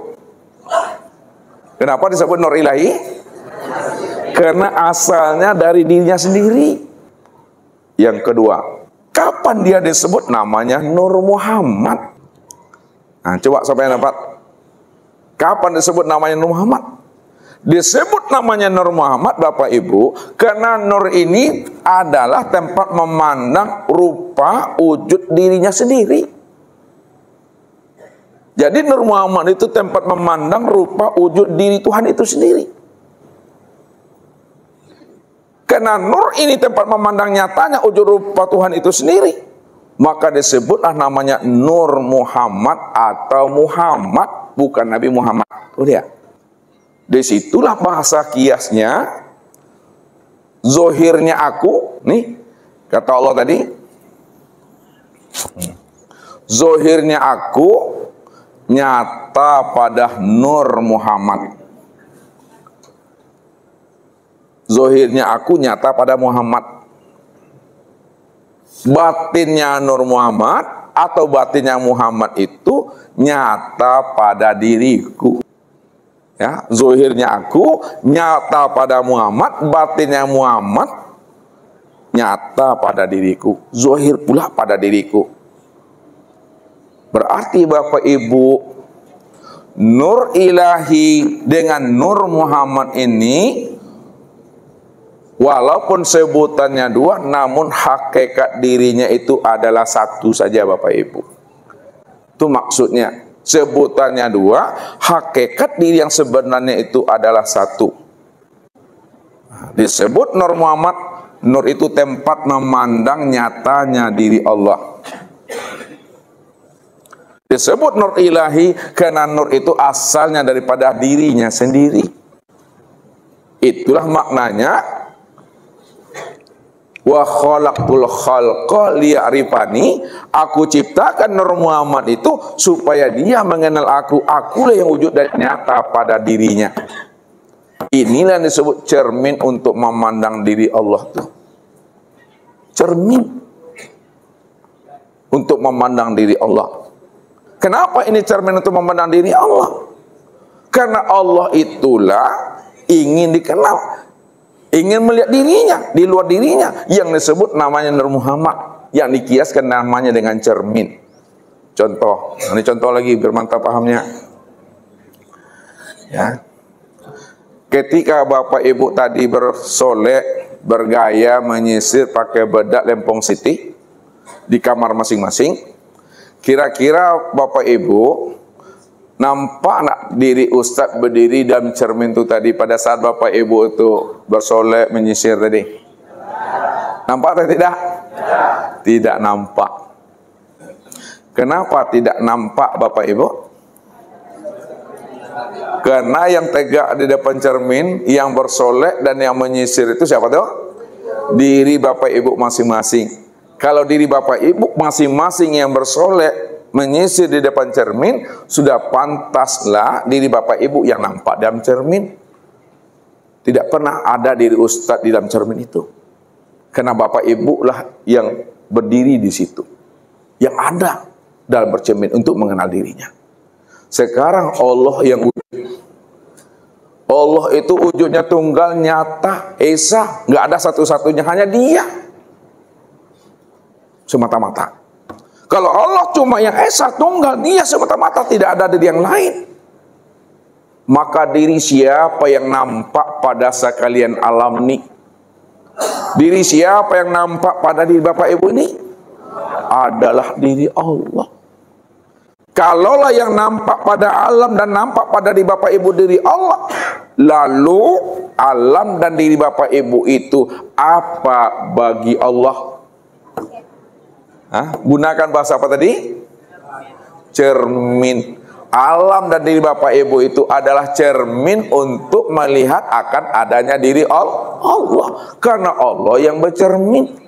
Kenapa disebut nur ilahi? Karena asalnya dari dirinya sendiri. Yang kedua, kapan dia disebut namanya Nur Muhammad? Nah, coba sampai dapat. Kapan disebut namanya Nur Muhammad? Disebut namanya Nur Muhammad, Bapak Ibu, karena nur ini adalah tempat memandang rupa wujud dirinya sendiri. Jadi Nur Muhammad itu tempat memandang rupa wujud diri Tuhan itu sendiri. Karena nur ini tempat memandang nyatanya wujud rupa Tuhan itu sendiri, maka disebutlah namanya Nur Muhammad atau Muhammad, bukan Nabi Muhammad. Tuh dia. Disitulah bahasa kiasnya, zohirnya aku, nih kata Allah tadi, Zohirnya aku nyata pada Nur Muhammad. Zohirnya aku nyata pada Muhammad. Batinnya Nur Muhammad atau batinnya Muhammad itu nyata pada diriku. Ya, zohirnya aku nyata pada Muhammad, batinnya Muhammad nyata pada diriku. Zohir pula pada diriku. Berarti Bapak Ibu, Nur Ilahi dengan Nur Muhammad ini walaupun sebutannya dua, namun hakikat dirinya itu adalah satu saja Bapak Ibu. Itu maksudnya. Sebutannya dua, hakikat diri yang sebenarnya itu adalah satu. Disebut Nur Muhammad, Nur itu tempat memandang nyatanya diri Allah. Disebut Nur Ilahi karena Nur itu asalnya daripada dirinya sendiri. Itulah maknanya wa khalaqtul khalqa liya'rifani, aku ciptakan Nur Muhammad itu supaya dia mengenal aku. Akulah yang wujud dan nyata pada dirinya. Inilah yang disebut cermin untuk memandang diri Allah tuh. Cermin untuk memandang diri Allah. Kenapa ini cermin untuk memandang diri Allah? Karena Allah itulah ingin dikenal, ingin melihat dirinya, di luar dirinya, yang disebut namanya Nur Muhammad, yang dikiaskan namanya dengan cermin. Contoh, ini contoh lagi biar mantap pahamnya. Ya. Ketika Bapak Ibu tadi bersolek, bergaya, menyisir, pakai bedak Lempong City di kamar masing-masing, kira-kira Bapak Ibu nampak nak diri Ustadz berdiri dalam cermin itu tadi pada saat Bapak Ibu itu bersolek menyisir tadi? Nampak atau tidak? Tidak nampak. Kenapa tidak nampak Bapak Ibu? Karena yang tegak di depan cermin, yang bersolek dan yang menyisir itu siapa tuh? Diri Bapak Ibu masing-masing. Kalau diri Bapak Ibu masing-masing yang bersolek menyisir di depan cermin, sudah pantaslah diri Bapak Ibu yang nampak dalam cermin. Tidak pernah ada diri Ustadz di dalam cermin itu. Karena Bapak Ibu lah yang berdiri di situ, yang ada dalam bercermin untuk mengenal dirinya. Sekarang Allah yang wujud. Allah itu wujudnya tunggal, nyata, esa, nggak ada satu-satunya, hanya Dia semata-mata. Kalau Allah cuma yang esa, tunggal, Dia semata-mata, tidak ada diri yang lain. Maka diri siapa yang nampak pada sekalian alam ini? Diri siapa yang nampak pada diri Bapak Ibu ini? Adalah diri Allah. Kalaulah yang nampak pada alam dan nampak pada diri Bapak Ibu diri Allah, lalu alam dan diri Bapak Ibu itu apa bagi Allah? Gunakan bahasa apa tadi? Cermin. Alam dan diri Bapak Ibu itu adalah cermin untuk melihat akan adanya diri Allah. Karena Allah yang bercermin.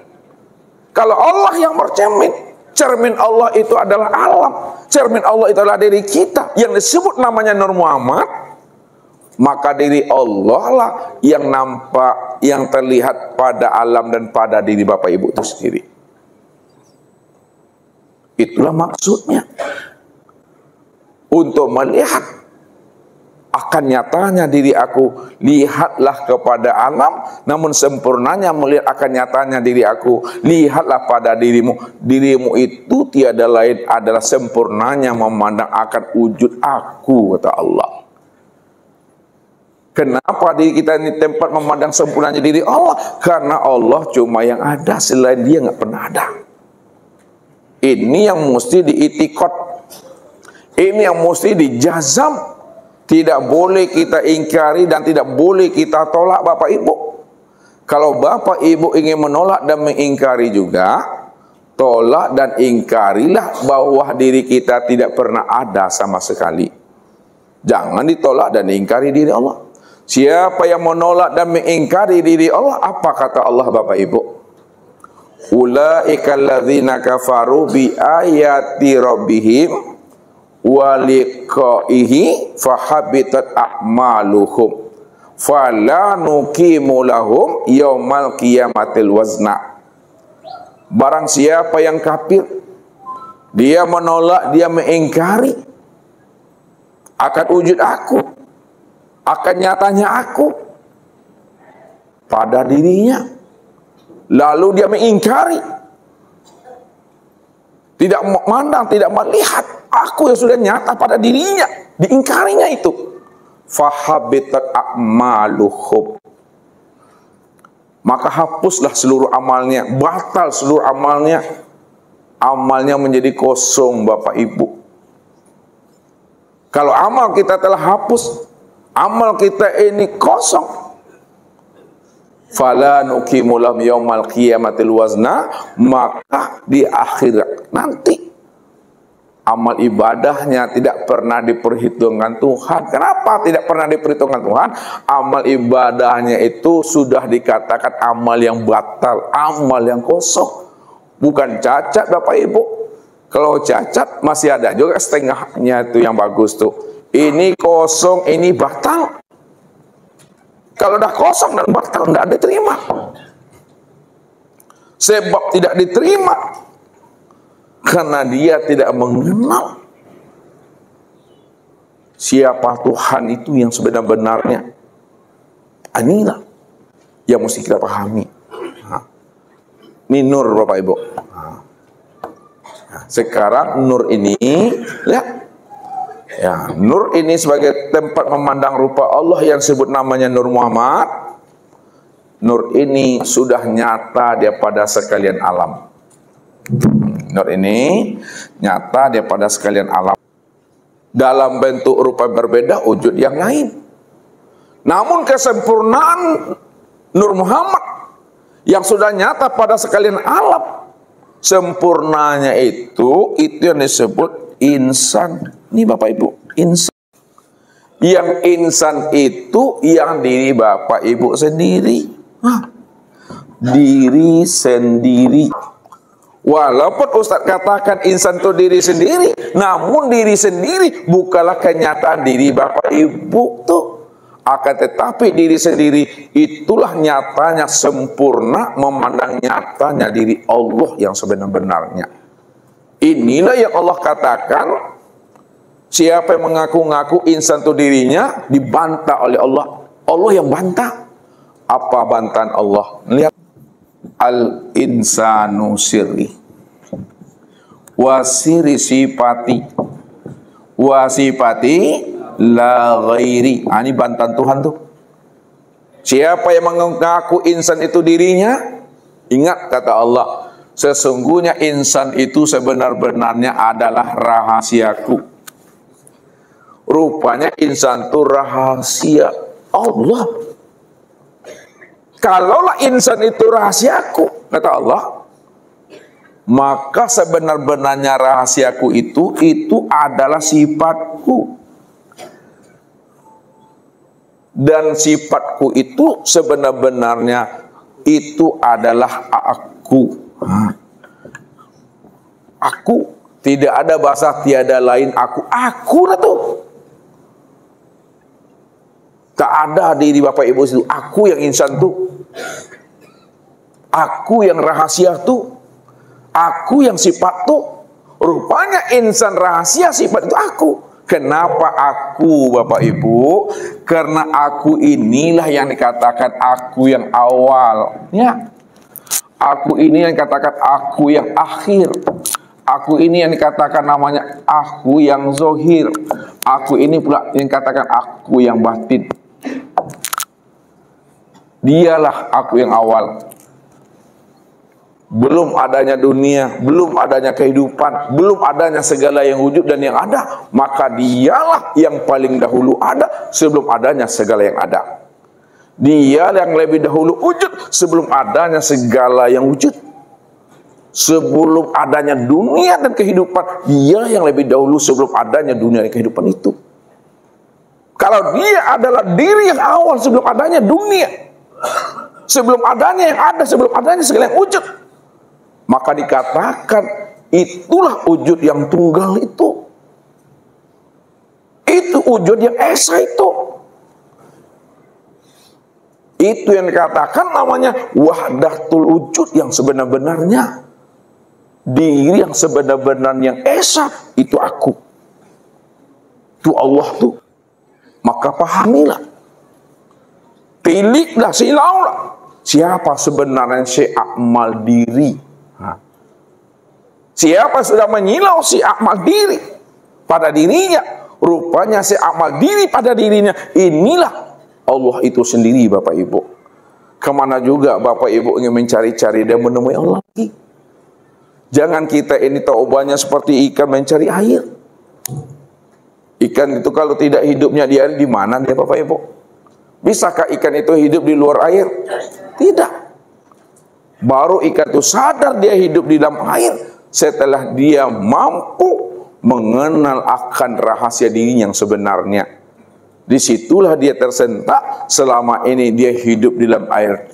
Kalau Allah yang bercermin, cermin Allah itu adalah alam. Cermin Allah itu adalah diri kita yang disebut namanya Nur Muhammad. Maka diri Allah lah yang nampak, yang terlihat pada alam dan pada diri Bapak Ibu itu sendiri. Itulah maksudnya. Untuk melihat akan nyatanya diri aku, lihatlah kepada alam, namun sempurnanya melihat akan nyatanya diri aku, lihatlah pada dirimu. Dirimu itu tiada lain adalah sempurnanya memandang akan wujud aku, kata Allah. Kenapa diri kita ini tempat memandang sempurnanya diri Allah? Karena Allah cuma yang ada, selain Dia nggak pernah ada. Ini yang mesti diitikot. Ini yang mesti dijazam. Tidak boleh kita ingkari dan tidak boleh kita tolak Bapak Ibu. Kalau Bapak Ibu ingin menolak dan mengingkari juga, tolak dan ingkarilah bahwa diri kita tidak pernah ada sama sekali. Jangan ditolak dan ingkari diri Allah. Siapa yang menolak dan mengingkari diri Allah, apa kata Allah Bapak Ibu? ulaika alladzina kafaru bi ayati rabbihim wa liqaihi fahabitat a'maluhum fala nuqimu lahum yaumal qiyamatil wazna. Barang siapa yang kafir, dia menolak, dia mengingkari akan wujud aku, akan nyatanya aku pada dirinya, lalu dia mengingkari, tidak memandang, tidak melihat aku yang sudah nyata pada dirinya, diingkarinya itu, fahabitat a'maluhum, maka hapuslah seluruh amalnya, batal seluruh amalnya, amalnya menjadi kosong. Bapak Ibu, kalau amal kita telah hapus, amal kita ini kosong, fala nuqimu lahum yaumal qiyamatil wazna, maka di akhirat nanti amal ibadahnya tidak pernah diperhitungkan Tuhan. Kenapa tidak pernah diperhitungkan Tuhan? Amal ibadahnya itu sudah dikatakan amal yang batal, amal yang kosong, bukan cacat. Bapak Ibu, kalau cacat masih ada juga setengahnya itu yang bagus tuh. Ini kosong, ini batal. Kalau udah kosong dan batal, tidak diterima. Sebab tidak diterima karena dia tidak mengenal siapa Tuhan itu yang sebenar-benarnya. Inilah yang mesti kita pahami. Ini nur, Bapak Ibu. Sekarang nur ini, lihat. Ya, nur ini sebagai tempat memandang rupa Allah yang disebut namanya Nur Muhammad. Nur ini sudah nyata daripada sekalian alam. Nur ini nyata daripada sekalian alam, dalam bentuk rupa berbeda, wujud yang lain. Namun kesempurnaan Nur Muhammad yang sudah nyata pada sekalian alam, sempurnanya itu yang disebut insan. Ini Bapak Ibu, insan. Yang insan itu yang diri Bapak Ibu sendiri. Diri sendiri. Walaupun Ustaz katakan insan itu diri sendiri, namun diri sendiri bukanlah kenyataan diri Bapak Ibu tuh. Akan tetapi diri sendiri itulah nyatanya sempurna, memandang nyatanya diri Allah yang sebenar-benarnya. Inilah yang Allah katakan, siapa yang mengaku-ngaku insan itu dirinya, dibantah oleh Allah. Allah yang bantah. Apa bantahan Allah? Lihat. Al-insanu sirri wasiri sifati wasifati la ghairi. Ini bantahan Tuhan tuh. Siapa yang mengaku insan itu dirinya, ingat kata Allah, sesungguhnya insan itu sebenar-benarnya adalah rahasiaku. Rupanya insan itu rahasia Allah. Kalaulah insan itu rahasiaku, kata Allah, maka sebenar-benarnya rahasiaku itu adalah sifatku. Dan sifatku itu sebenar-benarnya itu adalah aku. Aku, tidak ada bahasa tiada lain aku. Aku lah tuh. Tak ada diri Bapak Ibu itu. Aku yang insan tuh. Aku yang rahasia tuh. Aku yang sifat tuh. Rupanya insan rahasia, sifat itu aku. Kenapa aku, Bapak Ibu? Karena aku inilah yang dikatakan aku yang awal. Ya. Aku ini yang dikatakan aku yang akhir. Aku ini yang dikatakan namanya aku yang zohir. Aku ini pula yang dikatakan aku yang batin. Dialah aku yang awal. Belum adanya dunia, belum adanya kehidupan, belum adanya segala yang wujud dan yang ada, maka dialah yang paling dahulu ada sebelum adanya segala yang ada. Dia yang lebih dahulu wujud sebelum adanya segala yang wujud. Sebelum adanya dunia dan kehidupan, dia yang lebih dahulu sebelum adanya dunia dan kehidupan itu. Kalau dia adalah diri yang awal sebelum adanya dunia, sebelum adanya yang ada, sebelum adanya segala yang wujud, Maka dikatakan itulah wujud yang tunggal itu. Itu wujud yang esa itu. Itu yang dikatakan namanya wahdatul wujud yang sebenar-benarnya. Diri yang sebenar-benarnya yang esa itu aku. Itu Allah tuh. Maka pahamilah. Tiliklah, silaulah. Siapa sebenarnya si amal diri? Siapa sudah menyilau si amal diri pada dirinya? Rupanya si amal diri pada dirinya. Inilah Allah itu sendiri, Bapak Ibu. Kemana juga Bapak Ibu ingin mencari-cari dan menemui Allah lagi. Jangan kita ini taubahnya seperti ikan mencari air. Ikan itu kalau tidak hidupnya di air, di mana dia Bapak Ibu? Bisakah ikan itu hidup di luar air? Tidak. Baru ikan itu sadar dia hidup di dalam air setelah dia mampu mengenal akan rahasia dirinya yang sebenarnya. Disitulah dia tersentak. Selama ini dia hidup di dalam air.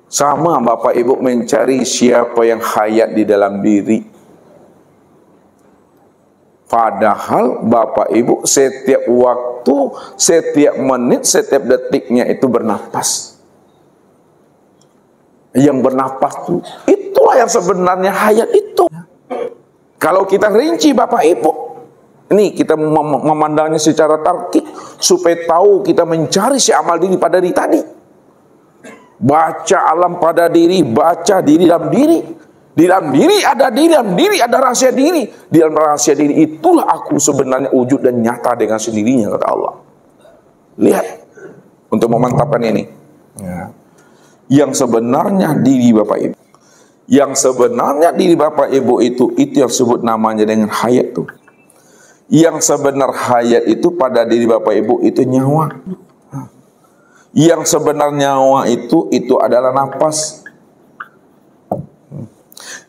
Sama Bapak Ibu mencari siapa yang hayat di dalam diri. Padahal Bapak Ibu setiap waktu, setiap menit, setiap detiknya itu bernapas. Yang bernapas itulah yang sebenarnya hayat itu. Kalau kita rinci Bapak Ibu, ini kita memandangnya secara tarkik supaya tahu kita mencari si amal diri pada diri tadi. Baca alam pada diri, baca diri dalam diri. Di dalam diri ada diri, dalam diri ada rahasia diri. Di dalam rahasia diri itulah aku sebenarnya wujud dan nyata dengan sendirinya, kata Allah. Lihat untuk memantapkan ini. Ya. Yang sebenarnya diri Bapak Ibu, yang sebenarnya diri Bapak Ibu itu yang sebut namanya dengan hayat tuh. Yang sebenar hayat itu pada diri Bapak Ibu itu nyawa. Yang sebenar nyawa itu adalah napas.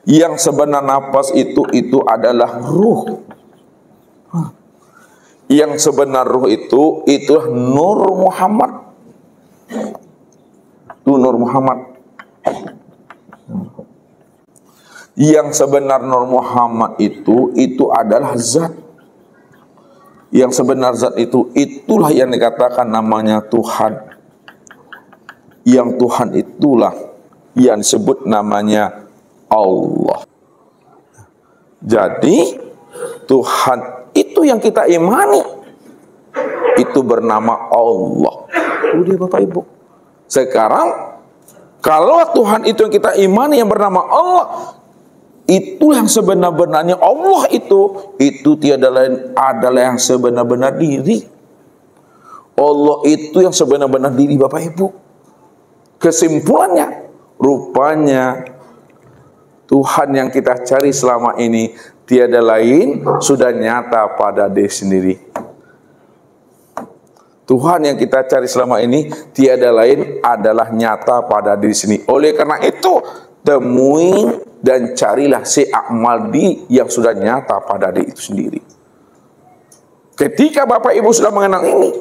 Yang sebenar napas itu adalah ruh. Yang sebenar ruh itu Nur Muhammad. Itu Nur Muhammad. Yang sebenar Nur Muhammad itu adalah zat. Yang sebenar zat itulah yang dikatakan namanya Tuhan. Yang Tuhan itulah yang disebut namanya Allah. Jadi Tuhan itu yang kita imani itu bernama Allah. Itu dia Bapak Ibu. Sekarang kalau Tuhan itu yang kita imani yang bernama Allah, itu yang sebenar-benarnya Allah itu tiada lain adalah yang sebenar-benar diri. Allah itu yang sebenar-benar diri Bapak Ibu. Kesimpulannya, rupanya Tuhan yang kita cari selama ini tiada lain sudah nyata pada diri sendiri. Tuhan yang kita cari selama ini tiada lain adalah nyata pada diri sendiri. Oleh karena itu, temui dan carilah si amal di yang sudah nyata pada diri itu sendiri. Ketika Bapak Ibu sudah mengenal ini,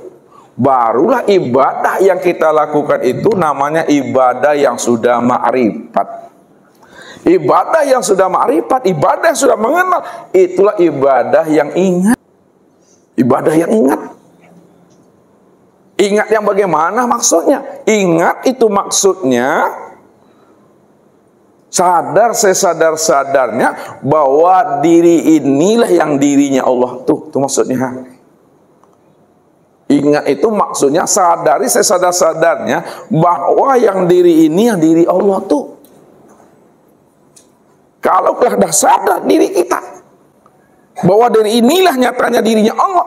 barulah ibadah yang kita lakukan itu namanya ibadah yang sudah ma'rifat. Ibadah yang sudah ma'rifat, ibadah yang sudah mengenal, itulah ibadah yang ingat. Ibadah yang ingat. Ingat yang bagaimana maksudnya? Ingat itu maksudnya sadar sesadar-sadarnya bahwa diri inilah yang dirinya Allah. Tuh maksudnya. Ingat itu maksudnya sadari sesadar-sadarnya bahwa yang diri ini yang diri Allah tuh. Kalau sudah sadar diri kita bahwa diri inilah nyatanya dirinya Allah,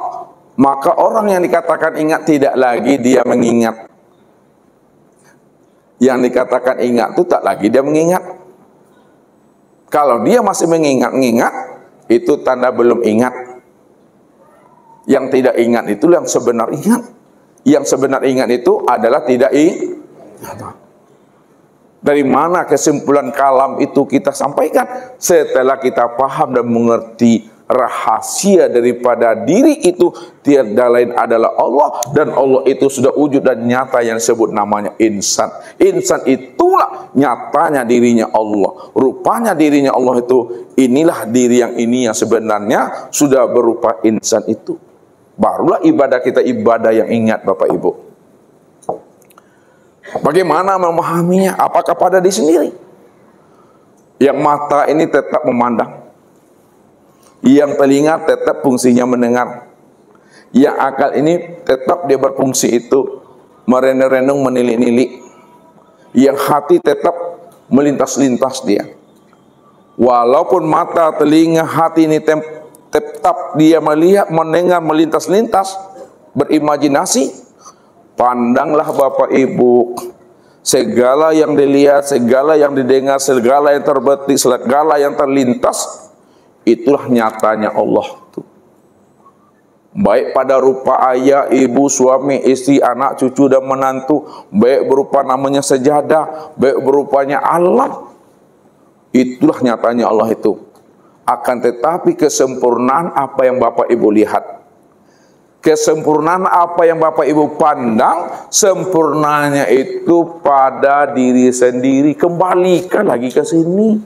maka orang yang dikatakan ingat tidak lagi dia mengingat. Yang dikatakan ingat itu tak lagi dia mengingat. Kalau dia masih mengingat-ingat, itu tanda belum ingat. Yang tidak ingat itu yang sebenar ingat. Yang sebenar ingat itu adalah tidak ingat. Dari mana kesimpulan kalam itu kita sampaikan? Setelah kita paham dan mengerti rahasia daripada diri itu tiada lain adalah Allah, dan Allah itu sudah wujud dan nyata yang disebut namanya insan. Insan itulah nyatanya dirinya Allah, rupanya dirinya Allah itu. Inilah diri yang ini yang sebenarnya sudah berupa insan itu. Barulah ibadah kita ibadah yang ingat Bapak Ibu. Bagaimana memahaminya? Apakah pada diri sendiri? Yang mata ini tetap memandang, yang telinga tetap fungsinya mendengar, yang akal ini tetap dia berfungsi itu merenung-renung, menilik-nilik, yang hati tetap melintas-lintas dia. Walaupun mata, telinga, hati ini tetap dia melihat, mendengar, melintas-lintas, berimajinasi, pandanglah Bapak Ibu, segala yang dilihat, segala yang didengar, segala yang terbetik, segala yang terlintas, itulah nyatanya Allah itu. Baik pada rupa ayah, ibu, suami, istri, anak, cucu, dan menantu, baik berupa namanya sejadah, baik berupanya alam, itulah nyatanya Allah itu. Akan tetapi kesempurnaan apa yang Bapak Ibu lihat, kesempurnaan apa yang Bapak Ibu pandang, sempurnanya itu pada diri sendiri. Kembalikan lagi ke sini.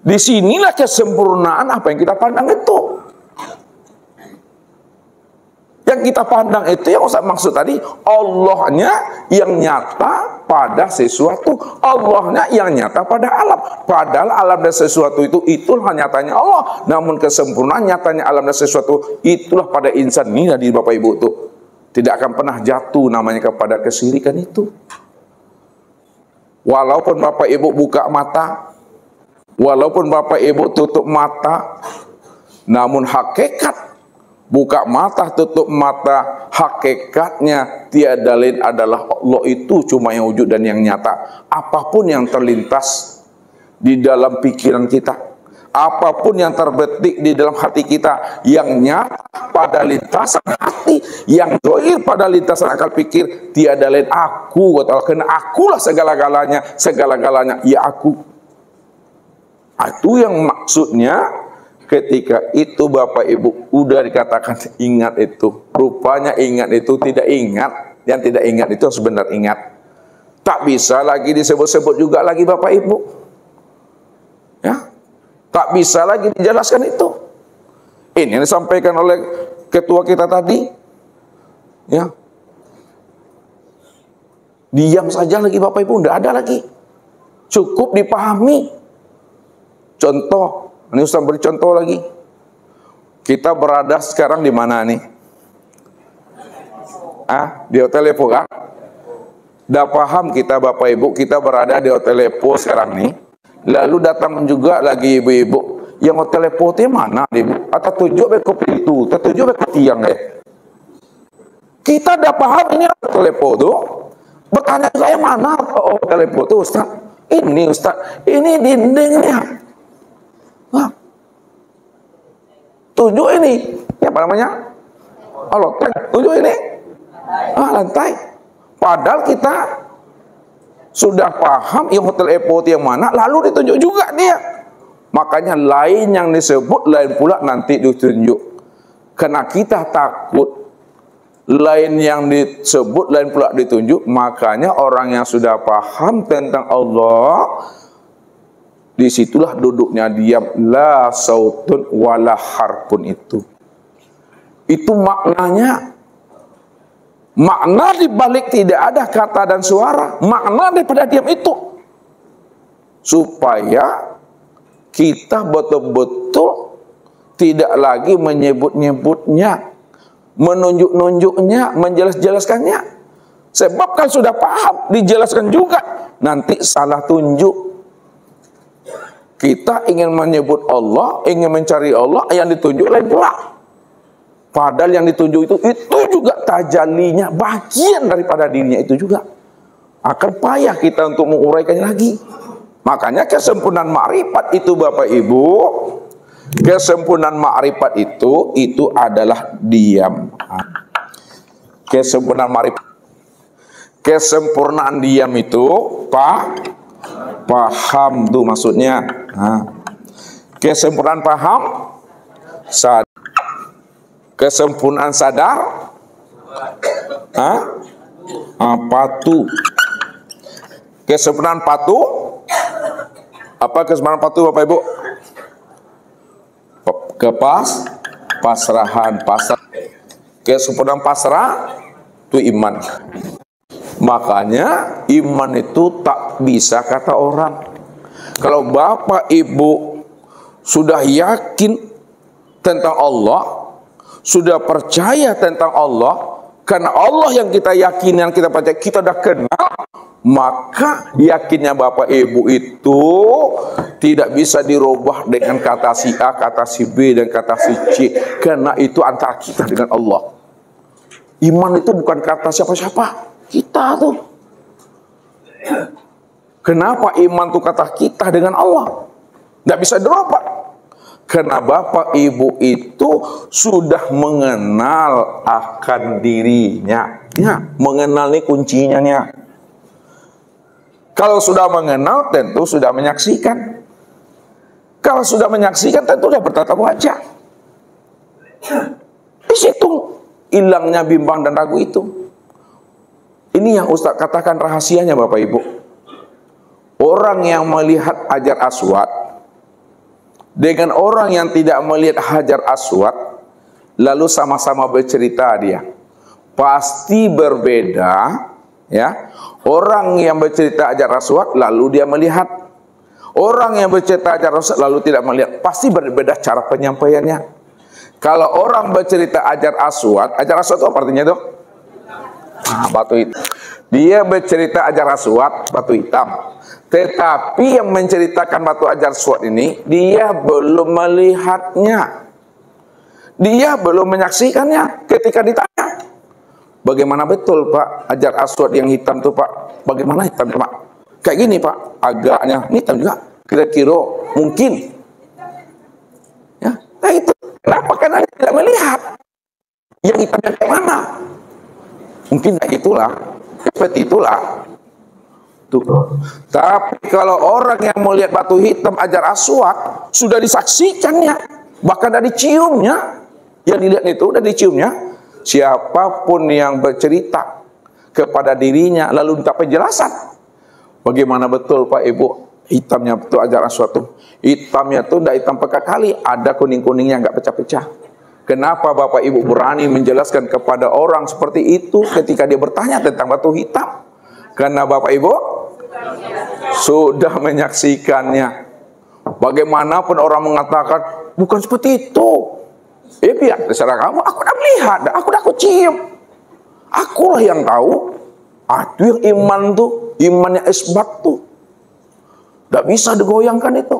Disinilah kesempurnaan apa yang kita pandang itu. Yang kita pandang itu yang Ustaz maksud tadi, Allahnya yang nyata pada sesuatu, Allahnya yang nyata pada alam. Padahal alam dan sesuatu itu itulah nyatanya Allah. Namun kesempurnaan nyatanya alam dan sesuatu itulah pada insan. Ini dari Bapak Ibu itu tidak akan pernah jatuh namanya kepada kesyirikan itu. Walaupun Bapak Ibu buka mata, walaupun Bapak Ibu tutup mata, namun hakikat buka mata, tutup mata, hakikatnya tiada lain adalah Allah itu cuma yang wujud dan yang nyata. Apapun yang terlintas di dalam pikiran kita, apapun yang terbetik di dalam hati kita, yang nyata pada lintasan hati, yang dohir pada lintasan akal pikir, tiada lain aku, karena akulah segala-galanya, segala-galanya ya aku. Itu yang maksudnya ketika itu Bapak Ibu udah dikatakan ingat itu, rupanya ingat itu tidak ingat, yang tidak ingat itu sebenarnya ingat. Tak bisa lagi disebut-sebut juga lagi Bapak Ibu, ya, tak bisa lagi dijelaskan itu. Ini yang disampaikan oleh ketua kita tadi, ya, diam saja lagi Bapak Ibu, tidak ada lagi, cukup dipahami. Contoh. Ini Ustaz beri contoh lagi. Kita berada sekarang di mana nih? Di Hotel Lepo kan? Dah paham kita Bapak Ibu, kita berada di Hotel Lepo sekarang nih. Lalu datang juga lagi ibu-ibu. Yang Hotel Lepo itu mana Ibu? Atau tujuh kopi itu, tujuh kopi tiang deh. Kita dah paham ini Hotel Lepo tuh. Bertanya saya mana Hotel Lepo tuh Ustaz? Ini Ustaz, ini dindingnya. Wah, tujuh ini, apa namanya? Lantai, tujuh ini, lantai. Padahal kita sudah paham yang Hotel Epo yang mana, lalu ditunjuk juga dia. Makanya lain yang disebut, lain pula nanti ditunjuk. Karena kita takut lain yang disebut, lain pula ditunjuk. Makanya orang yang sudah paham tentang Allah, disitulah duduknya diam, la sautun wala harpun itu maknanya. Makna dibalik tidak ada kata dan suara, makna daripada diam itu supaya kita betul-betul tidak lagi menyebut-nyebutnya, menunjuk-nunjuknya, menjelas-jelaskannya. Sebab kan sudah paham, dijelaskan juga, nanti salah tunjuk. Kita ingin menyebut Allah, ingin mencari Allah, yang ditunjuk lain pula. Padahal yang ditunjuk itu juga tajallinya, bagian daripada dirinya itu juga. Akan payah kita untuk menguraikannya lagi. Makanya kesempurnaan ma'rifat itu Bapak Ibu, kesempurnaan ma'rifat itu adalah diam. Kesempurnaan ma'rifat, kesempurnaan diam itu paham tuh maksudnya. Kesempurnaan paham, Kesempurnaan sadar? Patuh. Kesempurnaan patuh? Apa kesempurnaan patuh Bapak Ibu? Pasrahan, pasrah. Kesempurnaan pasrah itu iman. Makanya iman itu tak bisa kata orang. Kalau Bapak Ibu sudah yakin tentang Allah, sudah percaya tentang Allah, karena Allah yang kita yakini, yang kita percaya, kita sudah kenal, maka yakinnya Bapak Ibu itu tidak bisa dirubah dengan kata si A, kata si B, dan kata si C, karena itu antara kita dengan Allah. Iman itu bukan kata siapa-siapa, kita tuh. Kenapa iman itu kata kita dengan Allah? Tidak bisa dirubah. Karena Bapak Ibu itu sudah mengenal akan dirinya. Ya, mengenal ini kuncinya. Kalau sudah mengenal, tentu sudah menyaksikan. Kalau sudah menyaksikan, tentu sudah bertatap wajah. Di situ hilangnya bimbang dan ragu itu. Ini yang Ustaz katakan rahasianya Bapak Ibu. Orang yang melihat Hajar Aswad dengan orang yang tidak melihat Hajar Aswad, lalu sama-sama bercerita dia, pasti berbeda, ya. Orang yang bercerita Hajar Aswad lalu dia melihat, orang yang bercerita Hajar Aswad lalu tidak melihat, pasti berbeda cara penyampaiannya. Kalau orang bercerita Hajar Aswad itu apa artinya, Dok? Batu hitam. Dia bercerita Hajar Aswad, batu hitam. Tetapi yang menceritakan batu Hajar Aswad ini, dia belum melihatnya, dia belum menyaksikannya. Ketika ditanya, bagaimana betul Pak Hajar Aswad yang hitam tuh Pak? Bagaimana hitam Pak? Kayak gini Pak, agaknya hitam juga. Kira-kira mungkin. Ya, nah itu. Kenapa? Karena dia tidak melihat yang hitamnya kayak mana. Mungkin kayak itulah, seperti itulah. Tapi kalau orang yang melihat batu hitam Hajar Aswad sudah disaksikannya, bahkan dari ciumnya, yang dilihat itu udah diciumnya. Siapapun yang bercerita kepada dirinya lalu minta penjelasan, bagaimana betul Pak Ibu hitamnya betul Hajar Aswad tuh? Hitamnya tuh tidak hitam pekat kali, ada kuning-kuningnya nggak pecah-pecah. Kenapa Bapak Ibu berani menjelaskan kepada orang seperti itu ketika dia bertanya tentang batu hitam? Karena Bapak Ibu sudah menyaksikannya. Bagaimanapun orang mengatakan bukan seperti itu, biar terserah kamu. Aku udah melihat, aku udah cium, akulah yang tahu. Itu yang iman tuh, imannya isbat tuh, tidak bisa digoyangkan itu.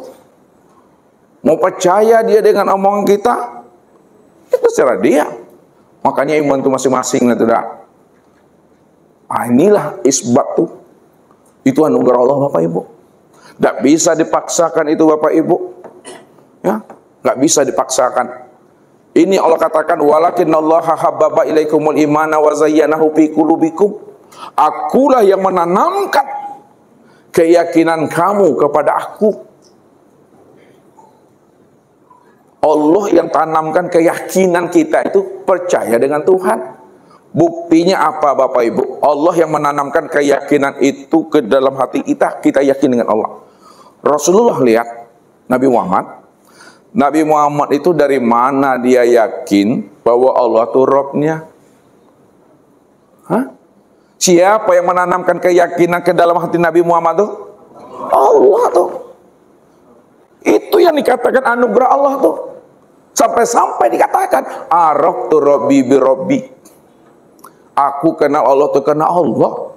Mau percaya dia dengan omongan kita, itu terserah dia. Makanya iman itu masing-masing itu dah. Inilah isbat tuh. Itu anugerah Allah Bapak Ibu. Tidak bisa dipaksakan itu Bapak Ibu. Ya, nggak bisa dipaksakan. Ini Allah katakan, walakinnallaha habbaba ilaikumul imana wa zayyanahu fi qulubikum. Akulah yang menanamkan keyakinan kamu kepada aku. Allah yang tanamkan keyakinan kita itu percaya dengan Tuhan. Buktinya apa Bapak Ibu? Allah yang menanamkan keyakinan itu ke dalam hati kita, kita yakin dengan Allah. Rasulullah lihat Nabi Muhammad. Nabi Muhammad itu dari mana dia yakin bahwa Allah itu Rabb-nya? Siapa yang menanamkan keyakinan ke dalam hati Nabi Muhammad itu? Allah tuh. Itu yang dikatakan anugerah Allah tuh. Sampai-sampai dikatakan araftu rabbi bi rabbi. Aku kenal Allah tuh karena Allah.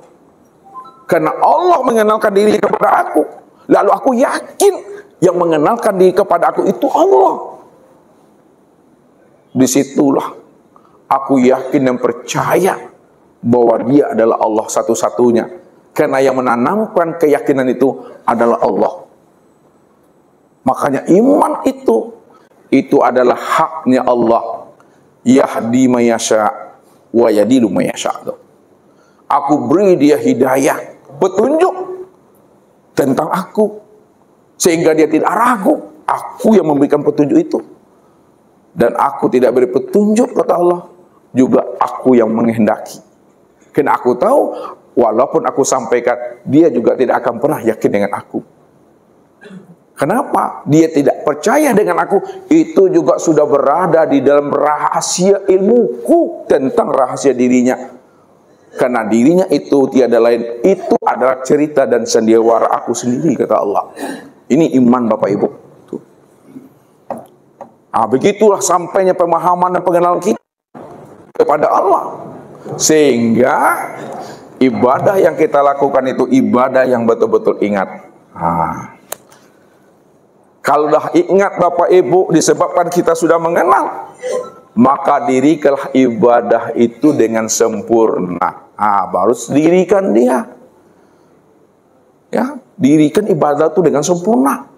Karena Allah mengenalkan diri kepada aku. Lalu aku yakin yang mengenalkan diri kepada aku itu Allah. Disitulah aku yakin dan percaya bahwa dia adalah Allah satu-satunya. Karena yang menanamkan keyakinan itu adalah Allah. Makanya iman itu adalah haknya Allah. Yahdi mayasya wa yadilu mayasya. Aku beri dia hidayah, petunjuk tentang aku, sehingga dia tidak ragu. Aku yang memberikan petunjuk itu. Dan aku tidak beri petunjuk, kata Allah, juga aku yang menghendaki. Karena aku tahu, walaupun aku sampaikan, dia juga tidak akan pernah yakin dengan aku. Kenapa? Dia tidak percaya dengan aku. Itu juga sudah berada di dalam rahasia ilmuku tentang rahasia dirinya. Karena dirinya itu tiada lain, itu adalah cerita dan sandiwara aku sendiri, kata Allah. Ini iman Bapak Ibu. Tuh. Begitulah sampainya pemahaman dan pengenalan kita kepada Allah. Sehingga ibadah yang kita lakukan itu ibadah yang betul-betul ingat. Kalau dah ingat Bapak Ibu, disebabkan kita sudah mengenal, maka dirikanlah ibadah itu dengan sempurna. Baru dirikan dia. Ya, dirikan ibadah itu dengan sempurna.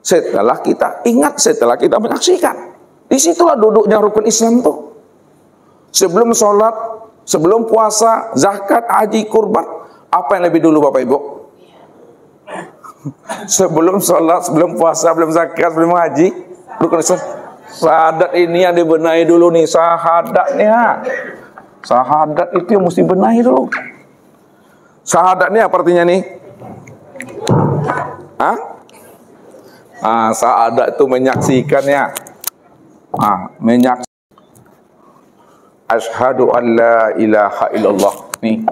Setelah kita ingat, setelah kita menyaksikan, disitulah duduknya rukun Islam tuh. Sebelum sholat, sebelum puasa, zakat, haji, kurban, apa yang lebih dulu Bapak Ibu? Sebelum sholat, sebelum puasa, sebelum zakat, sebelum haji, rukun Islam. Syahadat ini yang dibenahi dulu nih, syahadatnya. Syahadat itu yang mesti benahi dulu. Syahadat ini apa artinya nih? Syahadat itu menyaksikannya. Menyaksikan. Asyhadu an la ilaha illallah. Nih.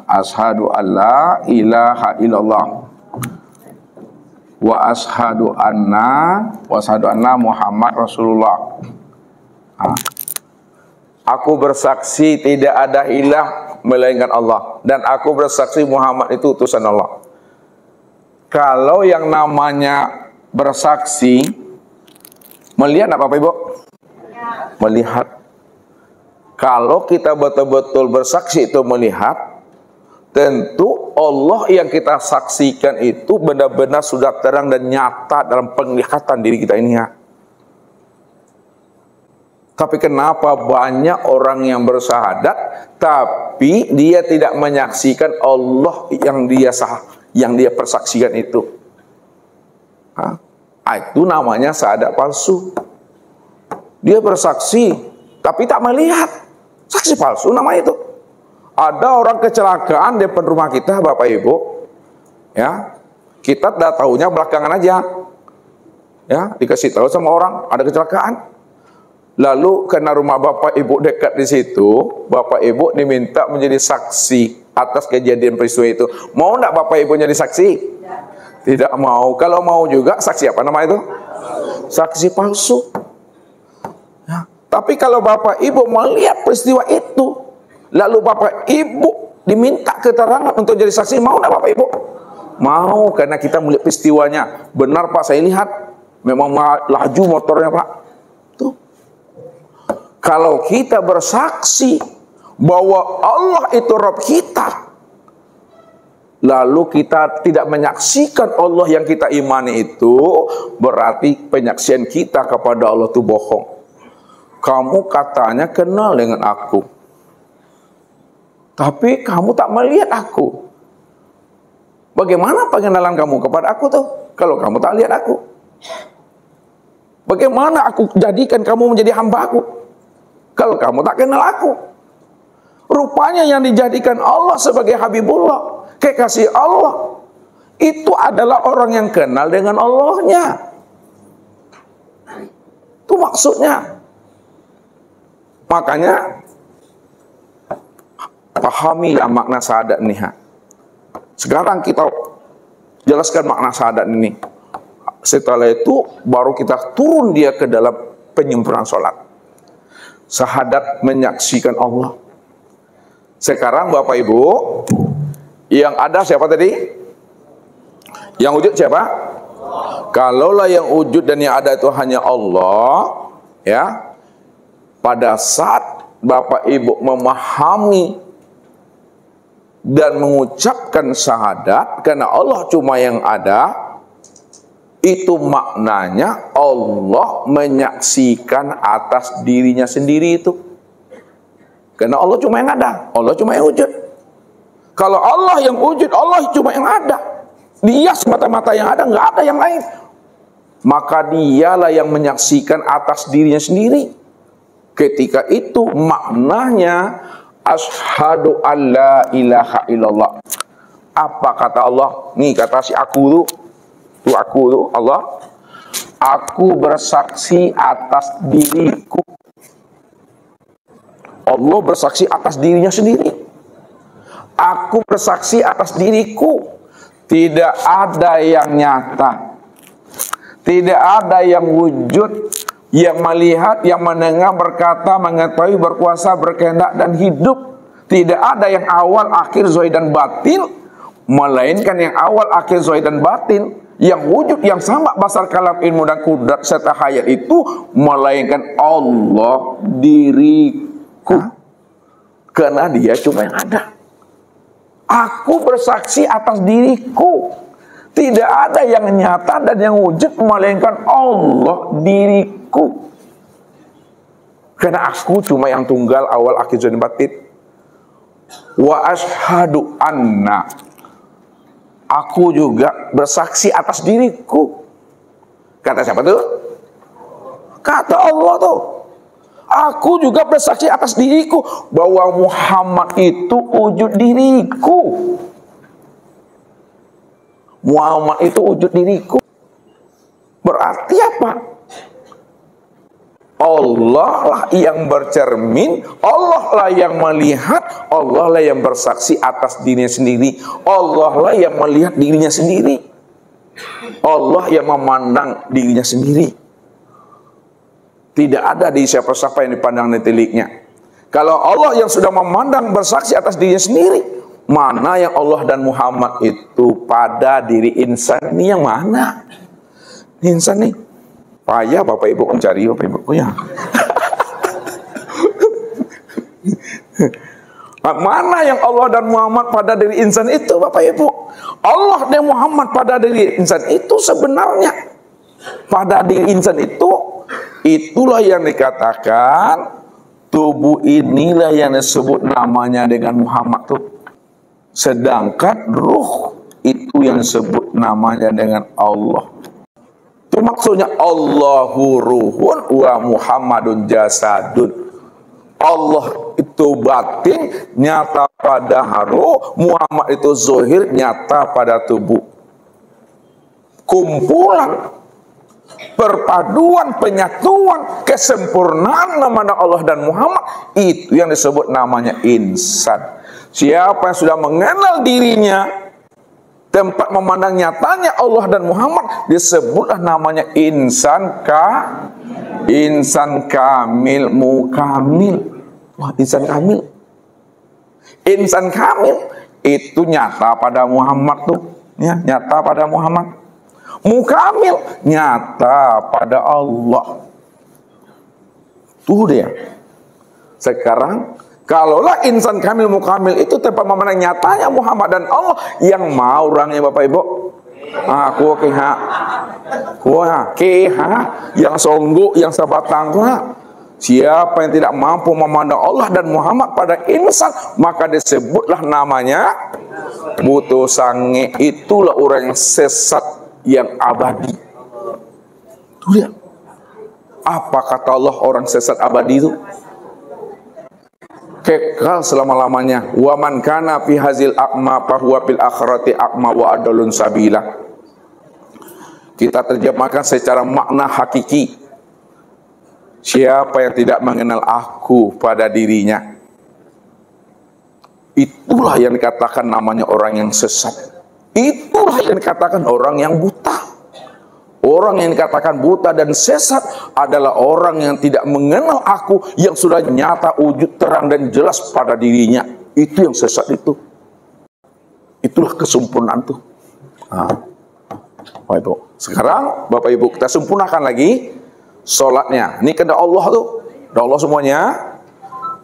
Asyhadu an la ilaha illallah. Wa ashadu anna Muhammad Rasulullah. Aku bersaksi tidak ada ilah melainkan Allah, dan aku bersaksi Muhammad itu utusan Allah. Kalau yang namanya bersaksi, melihat apa Bapak Ibu? Melihat. Kalau kita betul-betul bersaksi itu melihat, tentu Allah yang kita saksikan itu benar-benar sudah terang dan nyata dalam penglihatan diri kita ini ya. Tapi kenapa banyak orang yang bersyahadat tapi dia tidak menyaksikan Allah yang dia persaksikan itu? Itu namanya syahadat palsu. Dia bersaksi tapi tak melihat. Saksi palsu namanya itu. Ada orang kecelakaan di depan rumah kita Bapak Ibu, ya, kita dah tahunya belakangan aja, ya, dikasih tahu sama orang ada kecelakaan. Lalu karena rumah Bapak Ibu dekat di situ, Bapak Ibu diminta menjadi saksi atas kejadian peristiwa itu. Mau enggak Bapak Ibu jadi saksi? Tidak mau. Kalau mau juga saksi apa nama itu? Saksi palsu. Ya. Tapi kalau Bapak Ibu melihat peristiwa itu, lalu Bapak Ibu diminta keterangan untuk jadi saksi, mau enggak Bapak Ibu? Mau, karena kita melihat peristiwanya. Benar Pak, saya lihat. Memang laju motornya Pak. Tuh. Kalau kita bersaksi bahwa Allah itu Rabb kita, lalu kita tidak menyaksikan Allah yang kita imani itu, berarti penyaksian kita kepada Allah itu bohong. Kamu katanya kenal dengan aku, tapi kamu tak melihat aku. Bagaimana pengenalan kamu kepada aku tuh kalau kamu tak lihat aku? Bagaimana aku jadikan kamu menjadi hamba aku kalau kamu tak kenal aku? Rupanya yang dijadikan Allah sebagai Habibullah, kekasih Allah, itu adalah orang yang kenal dengan Allahnya. Itu maksudnya. Makanya pahamilah makna syahadat ini. Sekarang kita jelaskan makna syahadat ini. Setelah itu baru kita turun dia ke dalam penyempurnaan sholat. Syahadat menyaksikan Allah. Sekarang Bapak Ibu, yang ada siapa tadi? Yang wujud siapa? Kalaulah yang wujud dan yang ada itu hanya Allah, ya. Pada saat Bapak Ibu memahami dan mengucapkan syahadat karena Allah cuma yang ada, itu maknanya Allah menyaksikan atas dirinya sendiri itu. Karena Allah cuma yang ada, Allah cuma yang wujud. Kalau Allah yang wujud, Allah cuma yang ada. Dia semata-mata yang ada, nggak ada yang lain. maka dialah yang menyaksikan atas dirinya sendiri. Ketika itu maknanya asyhadu alla ilaha illallah. Apa kata Allah? Nih kata si aku tuh Allah. Aku bersaksi atas diriku. Allah bersaksi atas dirinya sendiri. Aku bersaksi atas diriku. Tidak ada yang nyata, tidak ada yang wujud, yang melihat, yang mendengar, berkata, mengetahui, berkuasa, berkehendak, dan hidup. Tidak ada yang awal, akhir, zahir, dan batin, melainkan yang awal, akhir, zahir, dan batin, yang wujud, yang sama, basar, kalam, ilmu, dan kudrat, serta hayat itu, melainkan Allah, diriku. Karena dia cuma yang ada. Aku bersaksi atas diriku. Tidak ada yang nyata dan yang wujud melainkan Allah, diriku. Karena aku cuma yang tunggal, awal, akhir, zahir, dan batin. Wa asyhadu anna. Aku juga bersaksi atas diriku. Kata siapa tuh? Kata Allah tuh. Aku juga bersaksi atas diriku bahwa Muhammad itu wujud diriku. Muhammad itu wujud diriku. Berarti apa? Allah lah yang bercermin, Allah lah yang melihat, Allah lah yang bersaksi atas dirinya sendiri, Allah lah yang melihat dirinya sendiri, Allah yang memandang dirinya sendiri. Tidak ada di siapa-siapa yang dipandang teliknya. Kalau Allah yang sudah memandang, bersaksi atas dirinya sendiri, mana yang Allah dan Muhammad itu pada diri insan ini yang mana? Insan nih payah Bapak Ibu mencari Bapak Ibu ya. Mana yang Allah dan Muhammad pada diri insan itu Bapak Ibu? Allah dan Muhammad pada diri insan itu sebenarnya pada diri insan itu, itulah yang dikatakan tubuh inilah yang disebut namanya dengan Muhammad tuh. Sedangkan ruh itu yang disebut namanya dengan Allah. Itu maksudnya Allahu ruhun wa Muhammadun jasadun. Allah itu batin, nyata pada ruh, Muhammad itu zahir, nyata pada tubuh. Kumpulan, perpaduan, penyatuan, kesempurnaan nama Allah dan Muhammad, itu yang disebut namanya insan. Siapa yang sudah mengenal dirinya, tempat memandang nyatanya Allah dan Muhammad, disebutlah namanya insan kamil, mukamil. Wah, insan kamil. Insan kamil itu nyata pada Muhammad tuh, ya, nyata pada Muhammad. Mukamil nyata pada Allah. Tuh dia. Sekarang kalaulah insan kamil mukamil itu tempat memandang nyatanya Muhammad dan Allah, yang mau orangnya Bapak Ibu? Aku yang songgo, yang sabatang lah. Siapa yang tidak mampu memandang Allah dan Muhammad pada insan, maka disebutlah namanya butuh sange. Itulah orang yang sesat, yang abadi. Itu dia. Apa kata Allah orang sesat abadi itu? Kekal selama-lamanya. Wa man kana fi hazil aqma fa huwa fil akhirati aqma wa adalun sabila. Kita terjemahkan secara makna hakiki. Siapa yang tidak mengenal aku pada dirinya, itulah yang dikatakan namanya orang yang sesat. Itulah yang dikatakan orang yang buta. Orang yang dikatakan buta dan sesat adalah orang yang tidak mengenal aku, yang sudah nyata, wujud, terang, dan jelas pada dirinya. Itu yang sesat itu. Itulah kesempurnaan itu. Bapak Ibu. Sekarang Bapak Ibu kita sempurnakan lagi sholatnya. Ini kehendak Allah tuh, kehendak Allah semuanya.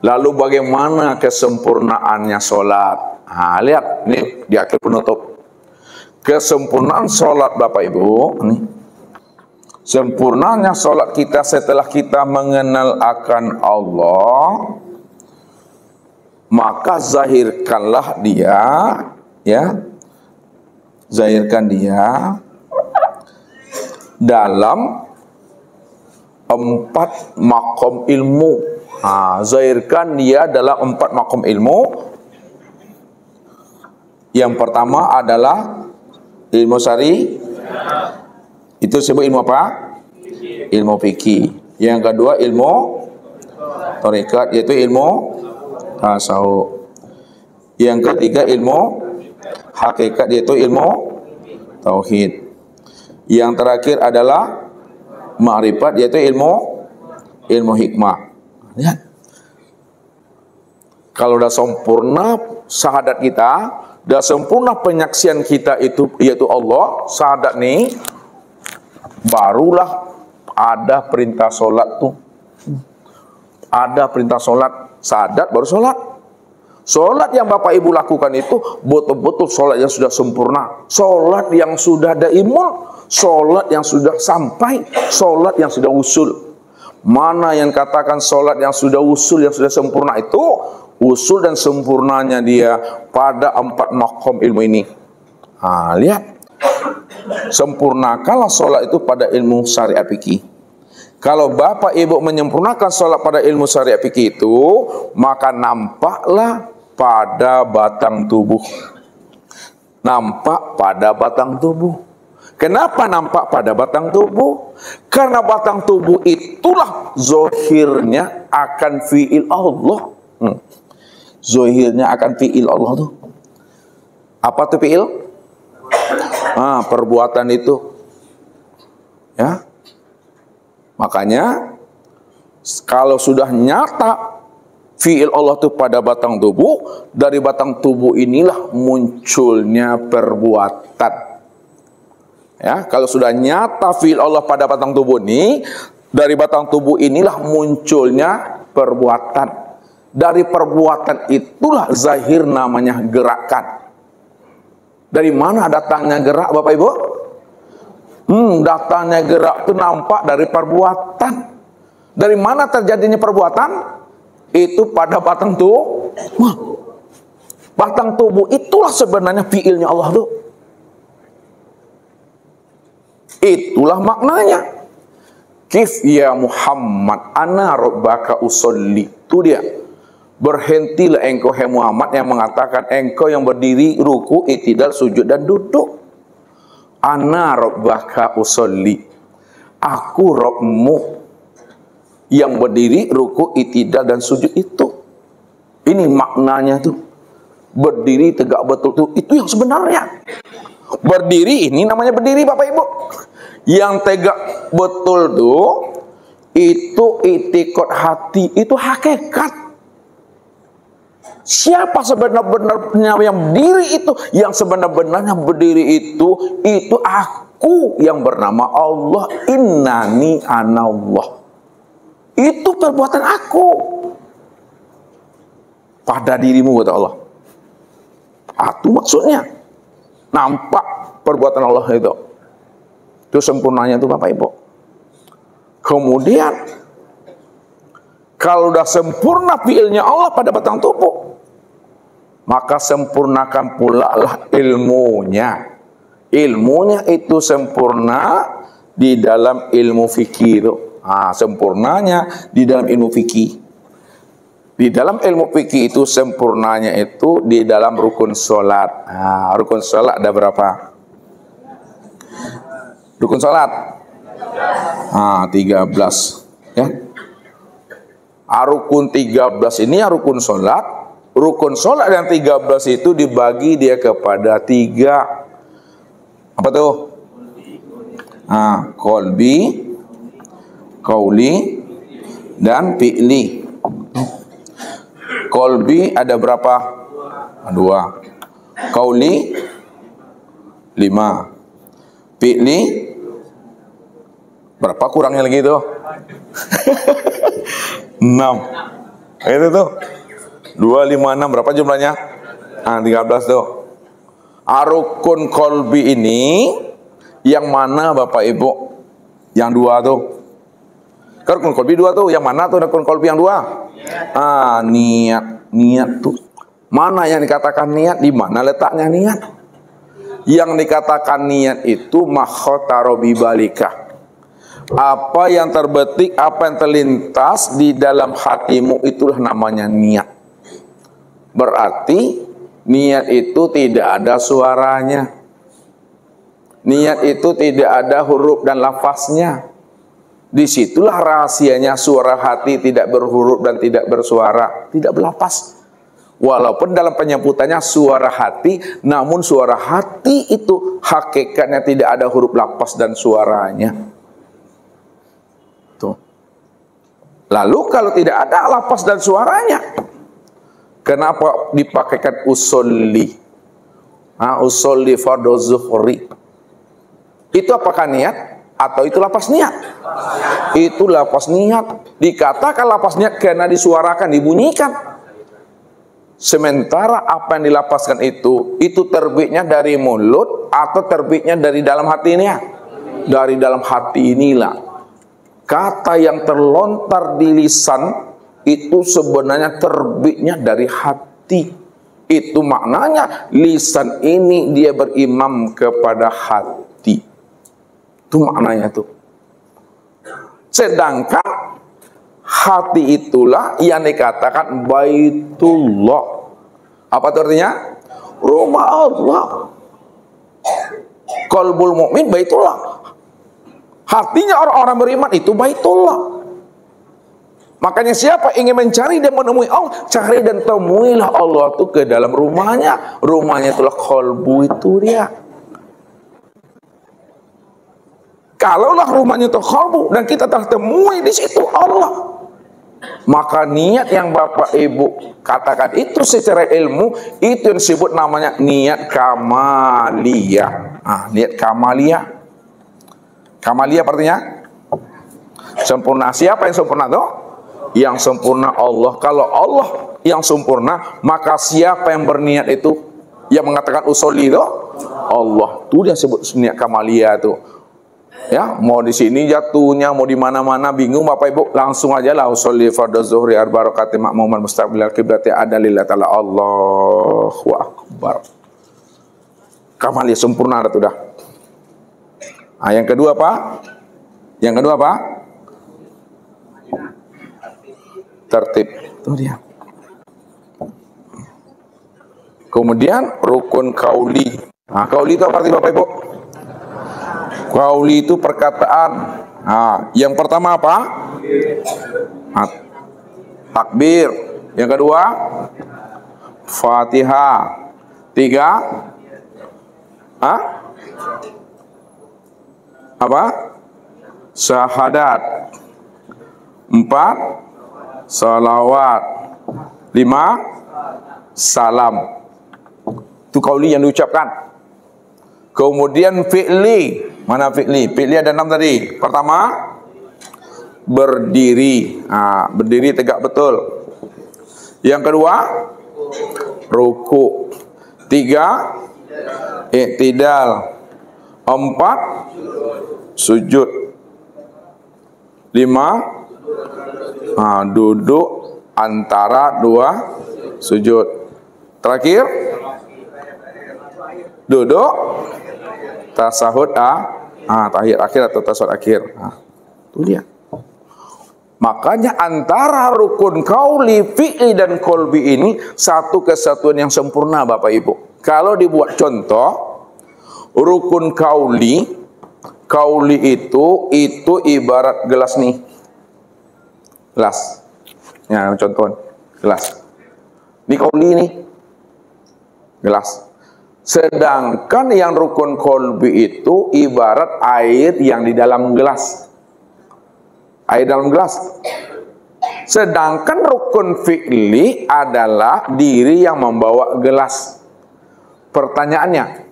Lalu bagaimana kesempurnaannya sholat? Lihat ini di akhir penutup. Kesempurnaan sholat Bapak Ibu. Nih. Sempurnanya sholat kita setelah kita mengenal akan Allah, maka zahirkanlah dia, ya, zahirkan dia dalam 4 makom ilmu. Zahirkan dia dalam 4 makom ilmu. Yang pertama adalah ilmu syari. Itu disebut ilmu apa? Ilmu fikih. Yang kedua ilmu tarekat, yaitu ilmu tasawuf. Yang ketiga ilmu hakikat, yaitu ilmu tauhid. Yang terakhir adalah ma'rifat, yaitu ilmu hikmah. Lihat. Kalau sudah sempurna syahadat kita, sudah sempurna penyaksian kita itu, yaitu Allah, syahadat nih, barulah ada perintah solat tuh. Ada perintah solat, syahadat baru solat. Solat yang Bapak Ibu lakukan itu betul-betul solat yang sudah sempurna, solat yang sudah daimun, solat yang sudah sampai, solat yang sudah usul. Mana yang katakan solat yang sudah usul, yang sudah sempurna itu, usul dan sempurnanya dia pada 4 makom ilmu ini. Lihat, sempurnakanlah solat itu pada ilmu syariat fikih. Kalau Bapak Ibu menyempurnakan solat pada ilmu syariat fikih itu, maka nampaklah pada batang tubuh. Nampak pada batang tubuh. Kenapa nampak pada batang tubuh? Karena batang tubuh itulah zohirnya akan fi'il Allah. Zohirnya akan fi'il Allah tuh. Apa tuh fi'il? Perbuatan itu. Ya. Makanya kalau sudah nyata fi'il Allah itu pada batang tubuh, dari batang tubuh inilah munculnya perbuatan. Ya, kalau sudah nyata fi'il Allah pada batang tubuh ini, dari batang tubuh inilah munculnya perbuatan. Dari perbuatan itulah zahir namanya gerakan. Dari mana datangnya gerak, Bapak Ibu? Datangnya gerak itu nampak dari perbuatan. Dari mana terjadinya perbuatan? Itu pada batang tubuh. Batang tubuh itulah sebenarnya fiilnya Allah tuh. Itulah maknanya. Kif ya Muhammad ana rabbaka usolli. Itu dia. Berhentilah engkau hai Muhammad yang mengatakan engkau yang berdiri ruku, i'tidal, sujud dan duduk. Ana rabbaka usolli. Aku Rabbmu yang berdiri ruku, i'tidal dan sujud itu. Ini maknanya tuh. Berdiri tegak betul tuh, itu yang sebenarnya. Berdiri ini namanya berdiri, Bapak Ibu. Yang tegak betul tuh itu itikad hati, itu hakikat. Siapa sebenarnya yang berdiri itu? Yang sebenarnya berdiri itu aku yang bernama Allah. Innani anallah. Itu perbuatan aku pada dirimu, kata Allah. Itu maksudnya. Nampak perbuatan Allah itu. Itu sempurnanya itu, Bapak Ibu. Kemudian kalau sudah sempurna fiilnya Allah pada batang tubuh, maka sempurnakan pula lah ilmunya. Ilmunya itu sempurna di dalam ilmu fikih itu. Sempurnanya di dalam ilmu fikih. Di dalam ilmu fikih itu sempurnanya itu di dalam rukun sholat. Rukun sholat ada berapa? Rukun sholat 13 ya. Rukun 13 ini rukun sholat. Rukun sholat yang 13 itu dibagi dia kepada 3. Apa tuh? Qalbi, qauli, dan fi'li. Qalbi ada berapa? 2. Qauli 5. Fi'li berapa kurangnya lagi itu? 6. Itu tuh 2, 5, 6 berapa jumlahnya? 13 tuh. Rukun qalbi ini yang mana, Bapak Ibu? Yang 2 tuh. Rukun qalbi 2 tuh. Yang mana tuh rukun qalbi yang 2? Niat tuh. Mana yang dikatakan niat? Di mana letaknya niat? Yang dikatakan niat itu makhotaro bibalika. Apa yang terbetik, apa yang terlintas di dalam hatimu, itulah namanya niat. Berarti niat itu tidak ada suaranya. Niat itu tidak ada huruf dan lafaznya. Disitulah rahasianya suara hati tidak berhuruf dan tidak bersuara, tidak berlafaz. Walaupun dalam penyebutannya suara hati, namun suara hati itu hakikatnya tidak ada huruf lafaz dan suaranya. Tuh. Lalu kalau tidak ada lafaz dan suaranya, kenapa dipakaikan usolli? Usolli fardhu zuhri. Itu apakah niat? Atau itu lafaz niat? Itu lafaz niat. Dikatakan lafaz niat karena disuarakan, dibunyikan. Sementara apa yang dilafazkan itu terbitnya dari mulut atau terbitnya dari dalam hatinya? Dari dalam hati inilah. Kata yang terlontar di lisan itu sebenarnya terbitnya dari hati. Itu maknanya lisan ini dia berimam kepada hati. Itu maknanya tuh. Sedangkan hati itulah yang dikatakan Baitullah. Apa itu artinya? Rumah Allah. Qalbul mukmin Baitullah. Hatinya orang-orang beriman itu Baitullah. Makanya siapa ingin mencari dan menemui Allah, cari dan temuilah Allah itu ke dalam rumahnya. Rumahnya itulah qalbu itu dia. Kalaulah rumahnya itu qalbu dan kita telah temui di situ Allah, maka niat yang Bapak Ibu katakan itu secara ilmu itu yang disebut namanya niat kamaliyah. Niat kamaliyah. Kamaliyah artinya sempurna. Siapa yang sempurna tuh? Yang sempurna Allah. Kalau Allah yang sempurna, maka siapa yang berniat itu? Yang mengatakan usolli itu Allah. Itu dia sebut niat kamaliyah itu. Ya, mau di sini jatuhnya, mau di mana-mana bingung Bapak Ibu, langsung aja la usolli fardhu zuhri arba rakaat ma'muman mustaqbilal qiblati adalillah ta'ala Allahu akbar. Kamaliyah sempurna itu dah. Yang kedua apa? Yang kedua apa? Tertib. Itu dia. Kemudian rukun kauli. Kauli itu apa arti Bapak Ibu? Kauli itu perkataan. Yang pertama apa? Takbir. Yang kedua Fatihah. Tiga apa? Syahadat. Empat salawat. Lima salam. Itu kauli yang diucapkan. Kemudian fi'li. Mana fi'li? Fi'li ada 6 tadi. Pertama, berdiri. Berdiri tegak betul. Yang kedua, ruku. 3, i'tidal. 4, sujud. 5, duduk antara 2 sujud. Terakhir, duduk tasahud tahiyat akhir atau tasawuf akhir. Itu dia. Makanya antara rukun kauli, fi'li dan kolbi ini satu kesatuan yang sempurna Bapak Ibu. Kalau dibuat contoh, rukun kauli itu ibarat gelas nih. Gelas. Ya, contoh gelas. Ini kauli nih. Gelas. Sedangkan yang rukun kolbi itu ibarat air yang di dalam gelas. Air dalam gelas. Sedangkan rukun fi'li adalah diri yang membawa gelas. Pertanyaannya,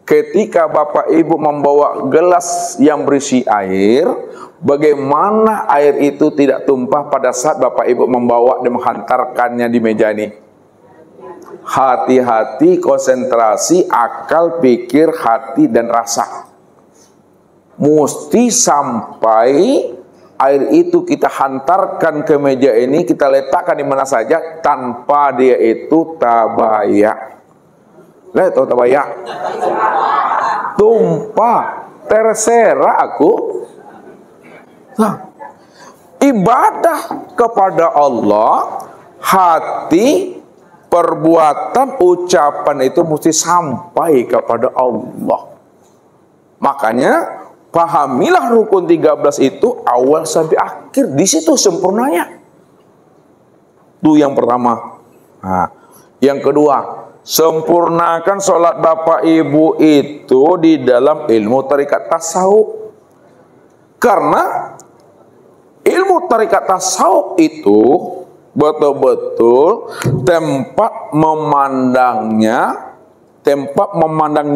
ketika Bapak Ibu membawa gelas yang berisi air, bagaimana air itu tidak tumpah pada saat Bapak Ibu membawa dan menghantarkannya di meja ini? Hati-hati, konsentrasi, akal, pikir, hati, dan rasa. Mesti sampai air itu kita hantarkan ke meja ini, kita letakkan di mana saja tanpa dia itu tabayak. Lihat tahu tabayak? Tumpah, terserah aku. Nah, ibadah kepada Allah, hati, perbuatan, ucapan itu mesti sampai kepada Allah. Makanya pahamilah rukun 13 itu awal sampai akhir, di situ sempurnanya. Itu yang pertama. Nah, yang kedua, sempurnakan sholat bapak ibu itu di dalam ilmu tarekat tasawuf. Karena ilmu tarekat tasawuf itu betul-betul tempat memandang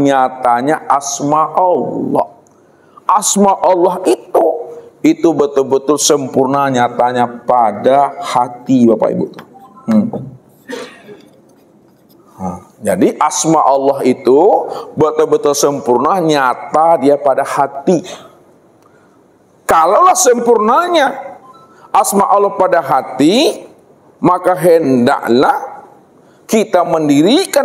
nyatanya asma Allah. Asma Allah itu betul-betul sempurna nyatanya pada hati Bapak Ibu. Jadi asma Allah itu betul-betul sempurna nyata dia pada hati. Kalaulah sempurnanya asma Allah pada hati, maka hendaklah kita mendirikan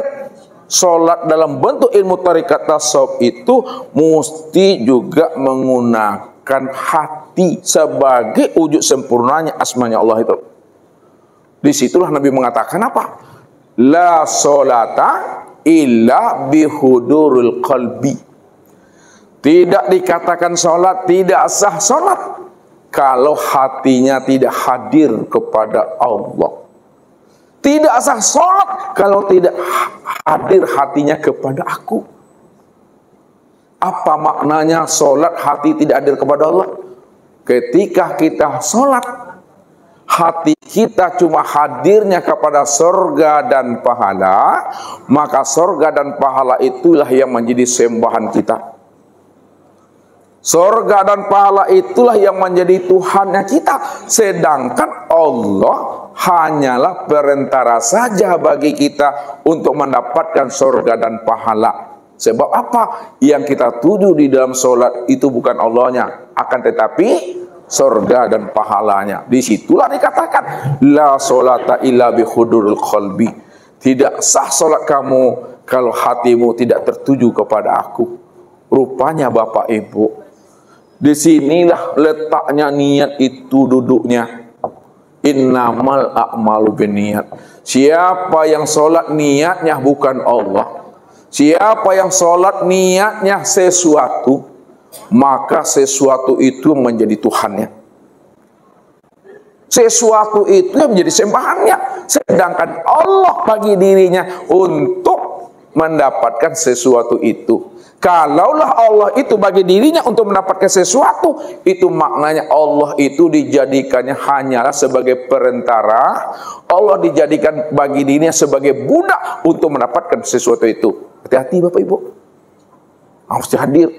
sholat dalam bentuk ilmu tarekat tasawuf itu mesti juga menggunakan hati sebagai wujud sempurnanya asmanya Allah itu. Disitulah Nabi mengatakan apa? La sholata illa bihudurul qalbi. Tidak dikatakan sholat, tidak sah sholat kalau hatinya tidak hadir kepada Allah. Tidak sah sholat kalau tidak hadir hatinya kepada aku. Apa maknanya sholat hati tidak hadir kepada Allah? Ketika kita sholat, hati kita cuma hadirnya kepada surga dan pahala, maka surga dan pahala itulah yang menjadi sembahan kita. Surga dan pahala itulah yang menjadi Tuhannya kita. Sedangkan Allah hanyalah perantara saja bagi kita untuk mendapatkan surga dan pahala. Sebab apa? Yang kita tuju di dalam sholat itu bukan Allahnya, akan tetapi surga dan pahalanya. Disitulah dikatakan la sholata illa bihudurul qalbi. Tidak sah sholat kamu kalau hatimu tidak tertuju kepada aku. Rupanya Bapak Ibu, disinilah letaknya niat itu duduknya. Innamal a'malu binniyat. Siapa yang sholat niatnya bukan Allah, siapa yang sholat niatnya sesuatu, maka sesuatu itu menjadi Tuhannya. Sesuatu itu yang menjadi sembahannya. Sedangkan Allah bagi dirinya untuk mendapatkan sesuatu itu. Kalaulah Allah itu bagi dirinya untuk mendapatkan sesuatu, itu maknanya Allah itu dijadikannya hanyalah sebagai perantara. Allah dijadikan bagi dirinya sebagai budak untuk mendapatkan sesuatu itu. Hati-hati Bapak Ibu, harus hadir.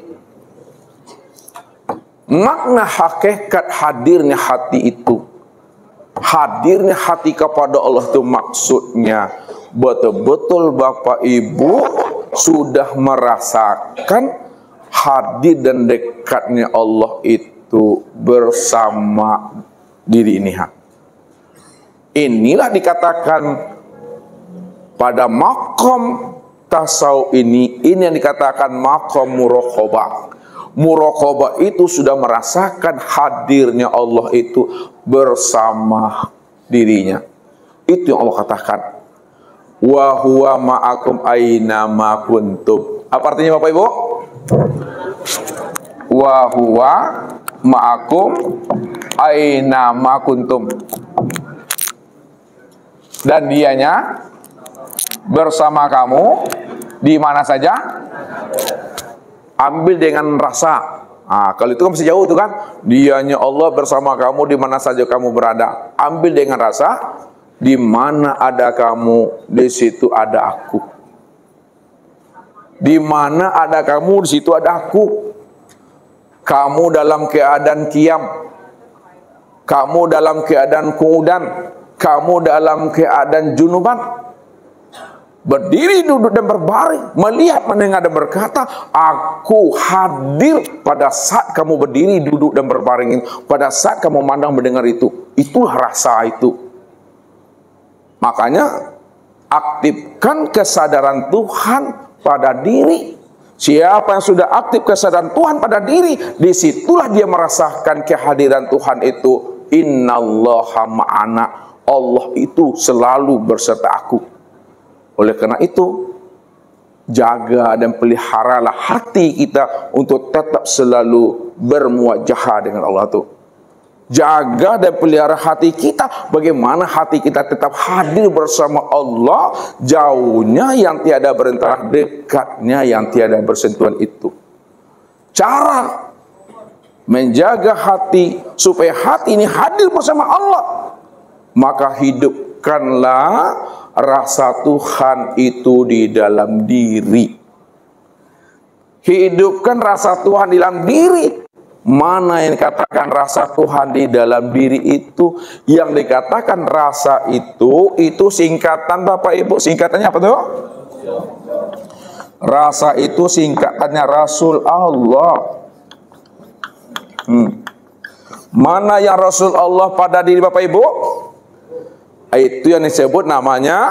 Makna hakikat hadirnya hati itu, hadirnya hati kepada Allah itu maksudnya betul-betul Bapak Ibu sudah merasakan hadir dan dekatnya Allah itu bersama diri ini. Inilah dikatakan pada makom tasawuf ini yang dikatakan makom muraqabah. Muraqabah itu sudah merasakan hadirnya Allah itu bersama dirinya. Itu yang Allah katakan. Wa huwa ma'akum aina ma kuntum. Apa artinya Bapak Ibu? Wa huwa ma'akum aina ma kuntum. Dan dianya bersama kamu di mana saja. Ambil dengan rasa. Nah, kalau itu kan masih jauh tuh kan. Dianya Allah bersama kamu di mana saja kamu berada. Ambil dengan rasa. Di mana ada kamu, di situ ada aku. Di mana ada kamu, di situ ada aku. Kamu dalam keadaan qiyam, kamu dalam keadaan qu'udan, kamu dalam keadaan junuban, berdiri, duduk dan berbaring, melihat, mendengar dan berkata, aku hadir pada saat kamu berdiri, duduk dan berbaring, pada saat kamu memandang mendengar itu. Itulah rasa itu. Makanya aktifkan kesadaran Tuhan pada diri Siapa yang sudah aktif kesadaran Tuhan pada diri, disitulah dia merasakan kehadiran Tuhan itu. Innallaha ma'ana, Allah itu selalu berserta aku. Oleh karena itu, jaga dan peliharalah hati kita untuk tetap selalu bermuajahah dengan Allah itu. Jaga dan pelihara hati kita, bagaimana hati kita tetap hadir bersama Allah, jauhnya yang tiada berinteraksi, dekatnya yang tiada bersentuhan itu. Cara menjaga hati supaya hati ini hadir bersama Allah, maka hidupkanlah rasa Tuhan itu di dalam diri. Hidupkan rasa Tuhan di dalam diri. Mana yang dikatakan rasa Tuhan di dalam diri itu? Yang dikatakan rasa itu singkatan Bapak Ibu. Singkatannya apa tuh? Rasa itu singkatannya Rasul Allah. Mana yang Rasul Allah pada diri Bapak Ibu? Itu yang disebut namanya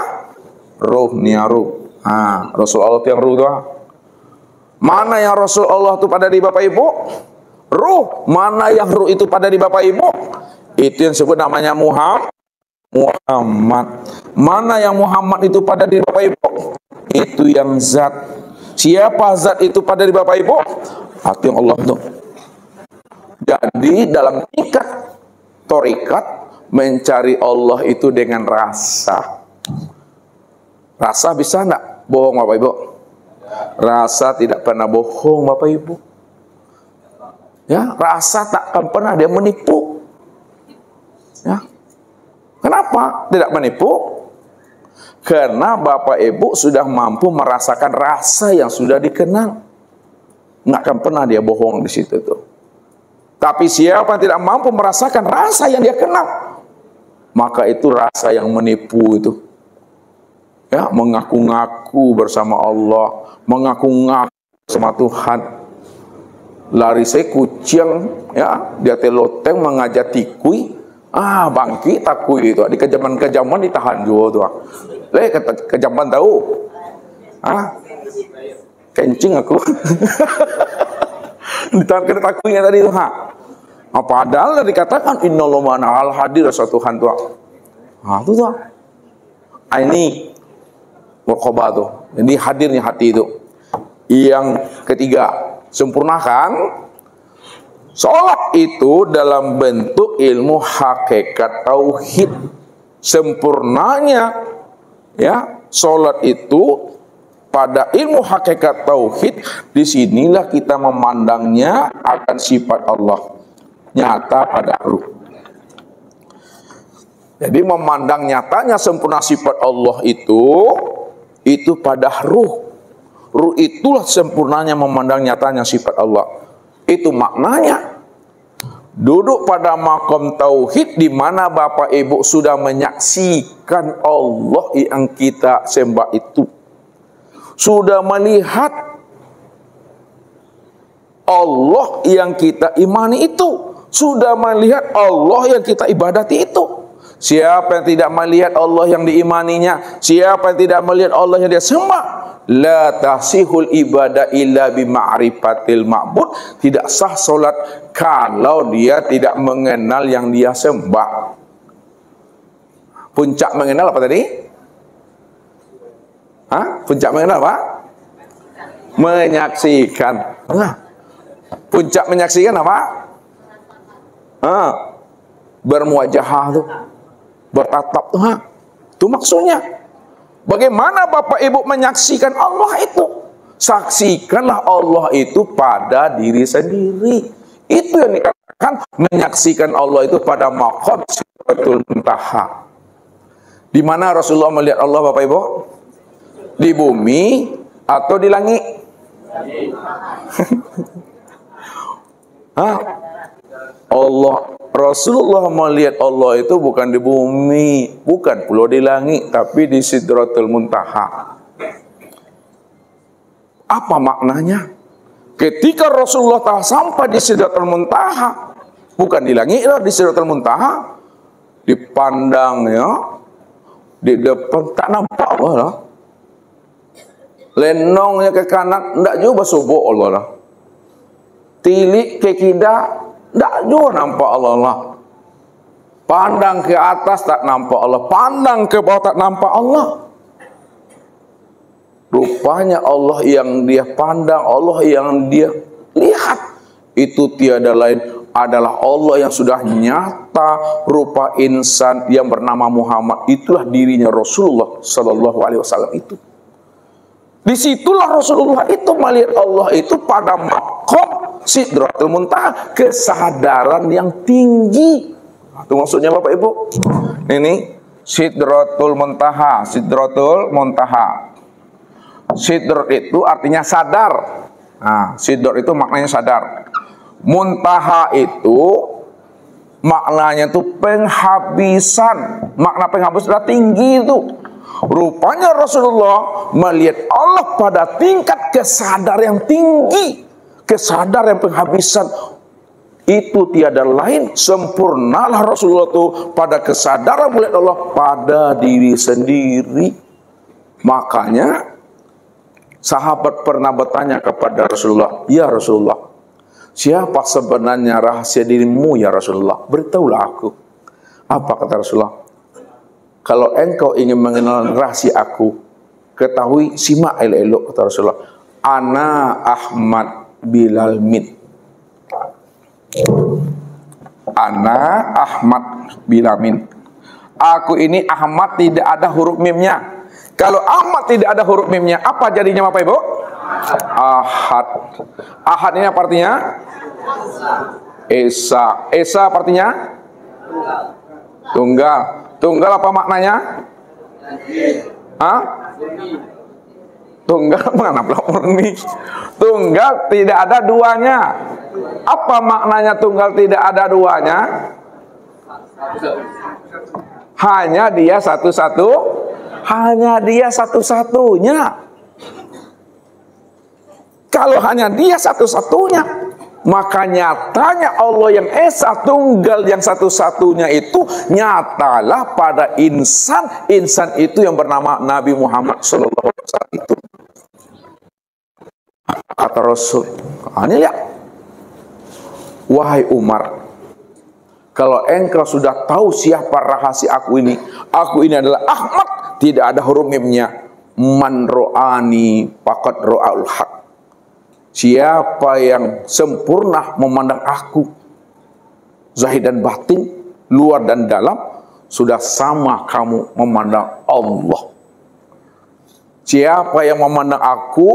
ruhnya ruh. Rasul Allah itu yang ruh tuh. Mana yang Rasul Allah itu pada diri Bapak Ibu? Ruh. Mana yang ruh itu pada di Bapak Ibu? Itu yang disebut namanya Muhammad. Mana yang Muhammad itu pada di Bapak Ibu? Itu yang zat. Siapa zat itu pada di Bapak Ibu? Itu yang Allah itu. Jadi dalam tingkat torikat, mencari Allah itu dengan rasa. Rasa bisa enggak bohong Bapak Ibu? Rasa tidak pernah bohong Bapak Ibu. Ya, rasa tak akan pernah dia menipu. Ya. Kenapa tidak menipu? Karena Bapak Ibu sudah mampu merasakan rasa yang sudah dikenal. Nggak akan pernah dia bohong di situ tuh. Tapi siapa yang tidak mampu merasakan rasa yang dia kenal, maka itu rasa yang menipu itu. Ya, mengaku-ngaku bersama Allah, mengaku-ngaku bersama Tuhan. Lari saya kucing, ya, dia teloteng mengajak tikui, bangki takui itu. Di kejaman ditahan juga tuh. Kejaman tahu? Kencing aku. Ditahan kena takuinya tadi tuh. Padahal dikatakan innallaha ma'al hadir rasa Tuhan tuh. Itu tuh. Ini muraqabah tuh. Jadi hadirnya hati itu. Yang ketiga, sempurnakan sholat itu dalam bentuk ilmu hakikat tauhid. Sempurnanya ya sholat itu pada ilmu hakikat tauhid. Disinilah kita memandangnya akan sifat Allah nyata pada ruh. Jadi memandang nyatanya sempurna sifat Allah itu pada ruh. Ruh itulah sempurnanya memandang nyatanya sifat Allah. Itu maknanya duduk pada makom tauhid di mana Bapak Ibu sudah menyaksikan Allah yang kita sembah itu. Sudah melihat Allah yang kita imani itu. Sudah melihat Allah yang kita ibadati itu. Siapa yang tidak melihat Allah yang diimaninya, siapa yang tidak melihat Allah yang dia sembah, la tahsihul ibadah illa bima'rifatil ma'bud. Tidak sah solat kalau dia tidak mengenal yang dia sembah. Puncak mengenal apa tadi? Puncak mengenal apa? Menyaksikan. Puncak menyaksikan apa? Bermuajahah tuh, bertatap tuh. Itu maksudnya. Bagaimana Bapak Ibu menyaksikan Allah itu? Saksikanlah Allah itu pada diri sendiri. Itu yang dikatakan menyaksikan Allah itu pada maqam Sidratul Muntaha. Di mana Rasulullah melihat Allah Bapak Ibu? Di bumi atau di langit? Rasulullah melihat Allah itu bukan di bumi, bukan pula di langit, tapi di Sidratul Muntaha. Apa maknanya? Ketika Rasulullah telah sampai di Sidratul Muntaha, bukan di langit, di Sidratul Muntaha, dipandang ya, di depan tak nampak Allah lah. lenongnya ke kanan, ndak juga subuh Allah lah. Tilik ke kida, ndak juga nampak Allah lah. Pandang ke atas tak nampak Allah, pandang ke bawah tak nampak Allah. Rupanya Allah yang dia pandang, Allah yang dia lihat, itu tiada lain adalah Allah yang sudah nyata rupa insan yang bernama Muhammad. Itulah dirinya Rasulullah Sallallahu Alaihi Wasallam itu. Disitulah Rasulullah itu melihat Allah itu pada maqam Sidratul Muntaha, kesadaran yang tinggi. Itu maksudnya Bapak Ibu. Ini Sidratul Muntaha, Sidratul Muntaha. Sidr itu artinya sadar. Nah, sidr itu maknanya sadar. Muntaha itu maknanya itu penghabisan. Makna penghabisan sudah tinggi itu. Rupanya Rasulullah melihat Allah pada tingkat kesadaran yang tinggi, kesadaran penghabisan. Itu tiada lain, sempurnalah Rasulullah itu pada kesadaran melihat Allah pada diri sendiri. Makanya sahabat pernah bertanya kepada Rasulullah, "Ya Rasulullah, siapa sebenarnya rahasia dirimu ya Rasulullah? Beritahulah aku." Apa kata Rasulullah? "Kalau engkau ingin mengenal rahasia aku, ketahui, simak elok-elok," kata Rasulullah. "Ana Ahmad Bilal Min." Ana Ahmad Bilal Min. Aku ini Ahmad, tidak ada huruf mimnya. Kalau Ahmad tidak ada huruf mimnya, apa jadinya Bapak Ibu? Ahad. Ahad ini apa artinya? Esa. Esa apa artinya? Tunggal. Tunggal apa maknanya? Hah? Tunggal mana murni? Tunggal tidak ada duanya. Apa maknanya tunggal tidak ada duanya? Hanya dia satu-satu. Hanya dia satu-satunya. Kalau hanya dia satu-satunya, maka nyatanya Allah yang Esa Tunggal yang satu-satunya itu nyatalah pada insan. Insan itu yang bernama Nabi Muhammad SAW itu. Kata Rasul, ini lihat, wahai Umar, kalau engkau sudah tahu siapa rahasia aku ini adalah Ahmad, tidak ada huruf mimnya. Man ro'ani faqad ro'al haq. Siapa yang sempurna memandang aku, zahir dan batin, luar dan dalam, sudah sama kamu memandang Allah. Siapa yang memandang aku,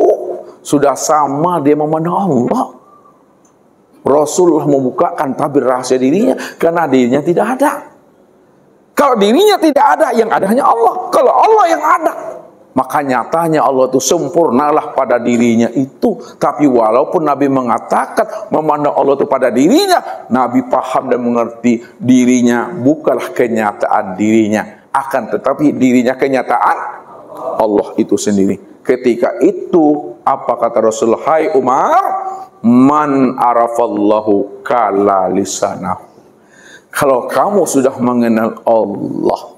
sudah sama dia memandang Allah. Rasulullah membukakan tabir rahasia dirinya, karena dirinya tidak ada. Kalau dirinya tidak ada, yang ada hanya Allah. Kalau Allah yang ada, maka nyatanya Allah itu sempurnalah pada dirinya itu. Tapi walaupun Nabi mengatakan memandang Allah itu pada dirinya, Nabi paham dan mengerti dirinya bukanlah kenyataan dirinya, akan tetapi dirinya kenyataan Allah itu sendiri. Ketika itu, apa kata Rasulullah? Hai Umar, man arafallahu kala lisanahu. Kalau kamu sudah mengenal Allah,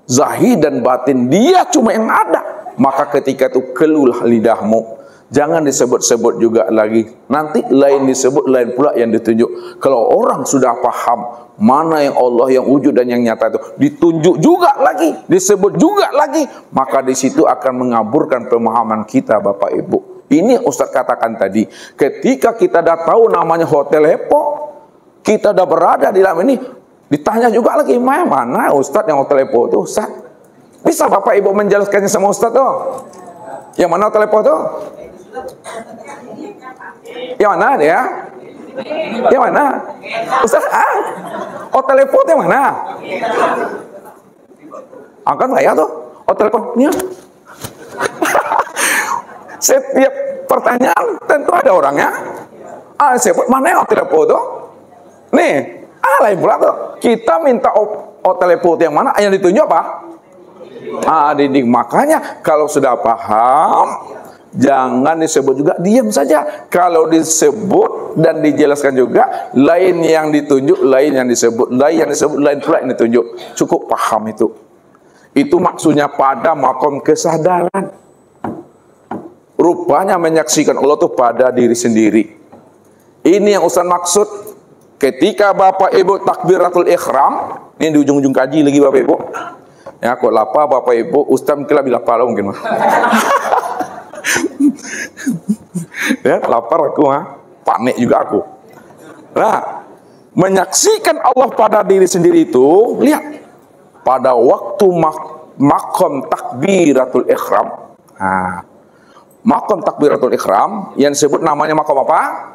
zahir dan batin, dia cuma yang ada, maka ketika itu keluarlah lidahmu. Jangan disebut-sebut juga lagi. Nanti lain disebut, lain pula yang ditunjuk. Kalau orang sudah paham mana yang Allah yang wujud dan yang nyata itu, ditunjuk juga lagi, disebut juga lagi, maka di situ akan mengaburkan pemahaman kita Bapak Ibu. Ini Ustaz katakan tadi, ketika kita dah tahu namanya Hotel Hepo, kita dah berada di dalam ini, ditanya juga lagi, mana Ustaz yang Hotel Hepo itu Ustaz? Bisa Bapak Ibu menjelaskannya sama Ustaz tuh? Yang mana Hotel Hepo tuh? Yang mana dia? Yang mana? Ustaz, Hotel Hepo itu yang mana? Angkat saya tuh, Hotel Hepo-nya. Setiap pertanyaan tentu ada orangnya. Sebut mana yang Hotel Hepo itu? Nih, lain pula tuh. Kita minta Hotel Hepo yang mana? Yang ditunjuk apa? Dinding. Makanya kalau sudah paham, jangan disebut juga, diam saja. Kalau disebut dan dijelaskan juga, lain yang ditunjuk, lain yang disebut, lain pula yang ditunjuk. Cukup paham itu. Itu maksudnya pada makom kesadaran. rupanya menyaksikan Allah tuh pada diri sendiri. Ini yang Ustaz maksud ketika Bapak Ibu takbiratul ihram. Ini di ujung-ujung kaji lagi Bapak Ibu. Ya, kok lapar Bapak Ibu, Ustaz mungkin lebih lapar mungkin mah. Ya, lapar aku panik juga aku. Nah, menyaksikan Allah pada diri sendiri itu, lihat pada waktu makom takbiratul ihram. Nah, makom takbiratul ihram yang disebut namanya makom apa?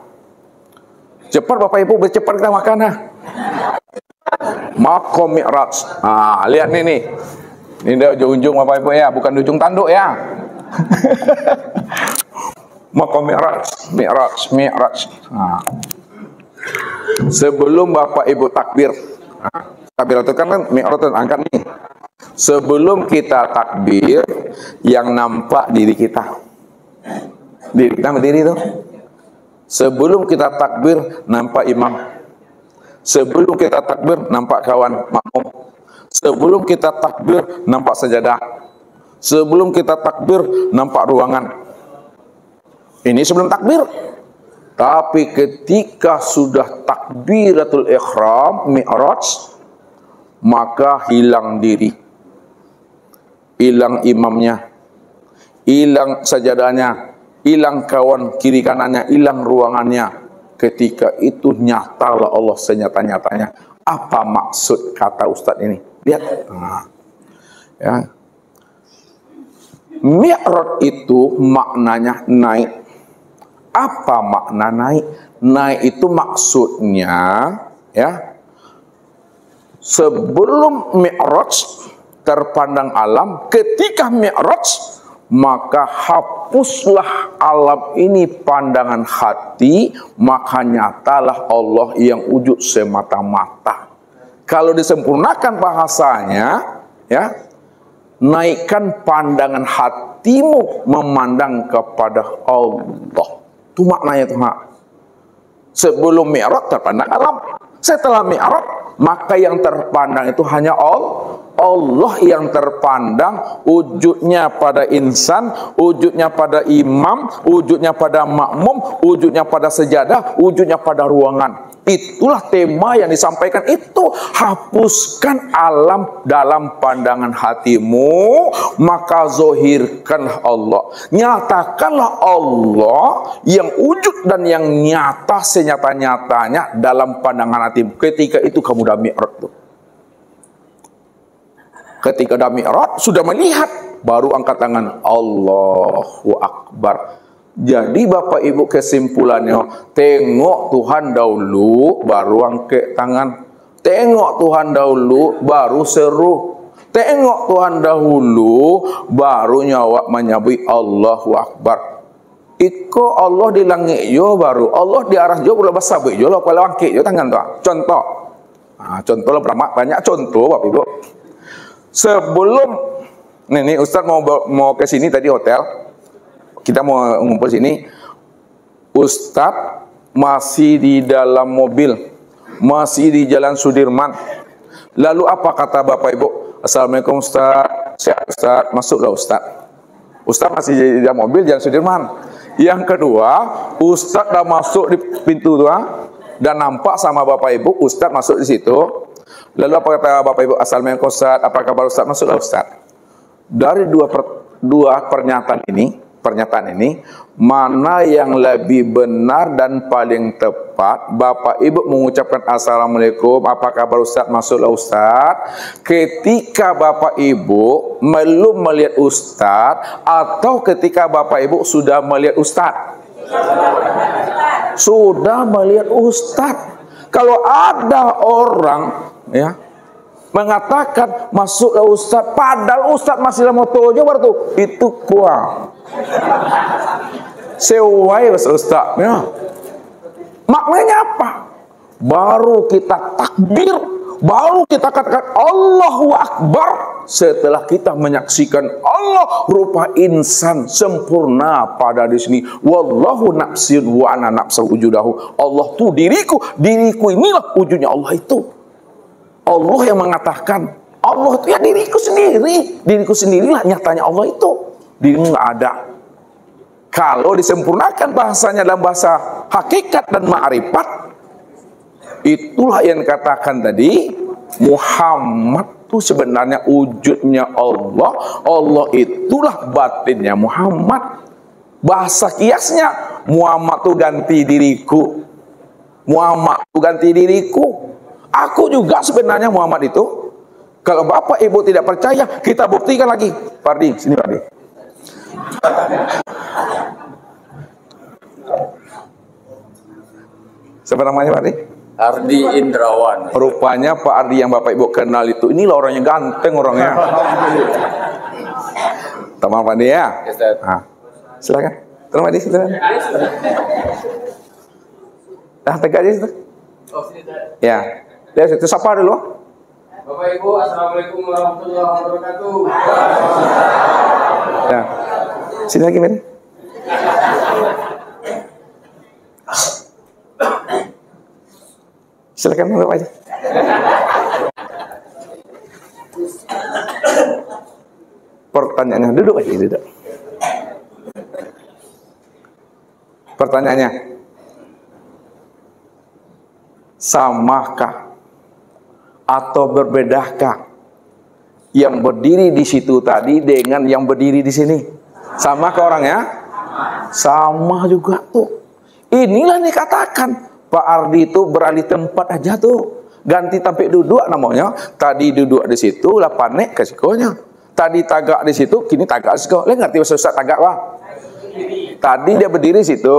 Cepat Bapak Ibu, bercepat kita makan nah. Makom Mi'raj. Nah, lihat nih. Ini di ujung Bapak Ibu ya, bukan di ujung tanduk ya. Makom Mi'raj. Nah. Sebelum Bapak Ibu takbir. Takbir itu kan Mi'raj angkat nih. Sebelum kita takbir, yang nampak diri kita. Diri kita berdiri tuh. Sebelum kita takbir, nampak imam. Sebelum kita takbir, nampak kawan makmum. Sebelum kita takbir, nampak sajadah. Sebelum kita takbir, nampak ruangan. Ini sebelum takbir. Tapi ketika sudah takbiratul ihram, Mi'raj, maka hilang diri. Hilang imamnya. Hilang sajadahnya. Hilang kawan kiri kanannya, hilang ruangannya. Ketika itu nyatalah Allah senyata-nyatanya. Apa maksud kata Ustadz ini? Lihat. Nah, ya. Mi'raj itu maknanya naik. Apa makna naik? Naik itu maksudnya, ya, sebelum Mi'raj terpandang alam, ketika Mi'raj maka hapuslah alam ini pandangan hati, maka nyatalah Allah yang wujud semata-mata. Kalau disempurnakan bahasanya, ya, naikkan pandangan hatimu memandang kepada Allah. Itu maknanya tuh, sebelum Mi'raj terpandang alam. Setelah Mi'raj, maka yang terpandang itu hanya Allah yang terpandang, wujudnya pada insan, wujudnya pada imam, wujudnya pada makmum, wujudnya pada sejadah, wujudnya pada ruangan. Itulah tema yang disampaikan itu. Hapuskan alam dalam pandangan hatimu, maka zohirkanlah Allah. Nyatakanlah Allah yang wujud dan yang nyata senyata-nyatanya dalam pandangan hatimu. Ketika itu kamu udah Mi'raj tuh. Ketika udah Mi'raj, sudah melihat, baru angkat tangan, Allahu Akbar. Jadi Bapak Ibu kesimpulannya, tengok Tuhan dahulu, baru angkat tangan. Tengok Tuhan dahulu, baru seru. Tengok Tuhan dahulu, baru nyawa menyebut Allahu Akbar. Iko Allah di langit yo baru, Allah di arah yo baru basabik yo, kalau angkat yo tangan tuh. Contoh. Nah, contoh lah banyak contoh Bapak Ibu. Sebelum ini Ustaz mau ke sini tadi hotel, kita mau ngumpul sini. Ustaz masih di dalam mobil, masih di Jalan Sudirman. Lalu apa kata Bapak Ibu? Assalamualaikum Ustaz, siap Ustaz, masuklah Ustaz. Ustaz masih di dalam mobil Jalan Sudirman. Yang kedua, Ustaz dah masuk di pintu tuh, dan nampak sama Bapak Ibu, Ustaz masuk di situ. Lalu apa kata Bapak Ibu? Assalamualaikum Ustaz, apa kabar Ustaz? Masuklah Ustaz. Dari dua pernyataan ini, mana yang lebih benar dan paling tepat? Bapak Ibu mengucapkan Assalamualaikum, apa kabar Ustaz? Masuklah Ustaz. Ketika Bapak Ibu belum melihat Ustaz, atau ketika Bapak Ibu sudah melihat Ustaz? Sudah melihat Ustaz. Kalau ada orang, ya, mengatakan masuklah Ustaz, padahal Ustaz masih dalam motor aja baru tuh, itu kuah sewai Ustaz, ya. Maknanya apa? Baru kita takbir, baru kita katakan Allahu Akbar setelah kita menyaksikan Allah rupa insan sempurna pada di sini. Wallahu nafsin wa ana nafsu wujudahu. Allah tuh diriku inilah wujudnya Allah itu. Allah yang mengatakan, Allah itu ya diriku sendirilah nyatanya Allah itu. Dirimu nggak ada. Kalau disempurnakan bahasanya dalam bahasa hakikat dan ma'rifat, itulah yang katakan tadi, Muhammad itu sebenarnya wujudnya Allah. Allah itulah batinnya Muhammad. Bahasa kiasnya, Muhammad itu ganti diriku. Muhammad itu ganti diriku. Aku juga sebenarnya Muhammad itu. Kalau Bapak Ibu tidak percaya, kita buktikan lagi. Pardi, sini Pardi. Siapa namanya Pardi? Ardi Indrawan. Rupanya Pak Ardi yang Bapak Ibu kenal itu, inilah orangnya ganteng orangnya. Teman Pak Ardi ya? Nah, silakan. Teman Ardi, silakan. Nah, tegak aja situ. Ya, dari situ sapa dulu. Bapak Ibu, assalamualaikum warahmatullahi wabarakatuh. Ya, sini lagi Mary. Silakan Bapak aja. Pertanyaannya, duduk aja, duduk. Pertanyaannya, samakah atau berbedakah yang berdiri di situ tadi dengan yang berdiri di sini? Sama ke orangnya? Sama juga tuh. Inilah nih katakan Pak Ardi itu beralih tempat aja tuh. Ganti tampik duduk namanya. Tadi duduk di situ, lah panek ke sikonya. Tadi tagak di situ, kini tagak siko. Lihat ngerti bahasa Ustaz tagak wah? Tadi dia berdiri situ,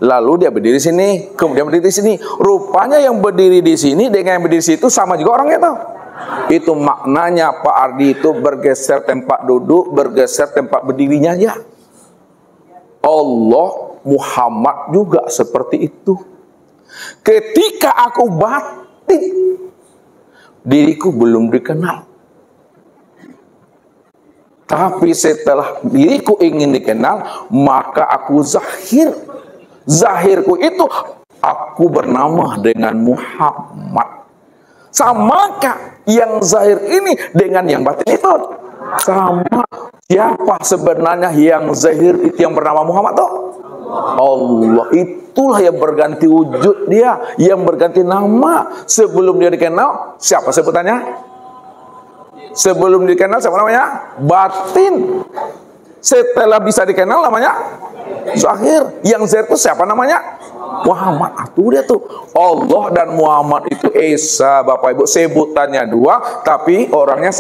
lalu dia berdiri sini, kemudian berdiri di sini. Rupanya yang berdiri di sini dengan yang berdiri di situ sama juga orangnya tuh. Itu maknanya Pak Ardi itu bergeser tempat duduk, bergeser tempat berdirinya aja. Allah Muhammad juga seperti itu. Ketika aku batin, diriku belum dikenal. Tapi setelah diriku ingin dikenal, maka aku zahir. Zahirku itu, aku bernama dengan Muhammad. Samakah yang zahir ini dengan yang batin itu? Sama. Siapa sebenarnya yang zahir itu yang bernama Muhammad tuh? Allah. Itulah yang berganti wujud dia, yang berganti nama. Sebelum dia dikenal, siapa sebutannya? Sebelum dikenal siapa namanya? Batin. Setelah bisa dikenal namanya zahir. Yang zahir itu siapa namanya? Muhammad. Itu dia tuh. Allah dan Muhammad itu Esa, Bapak Ibu. Sebutannya dua, tapi orangnya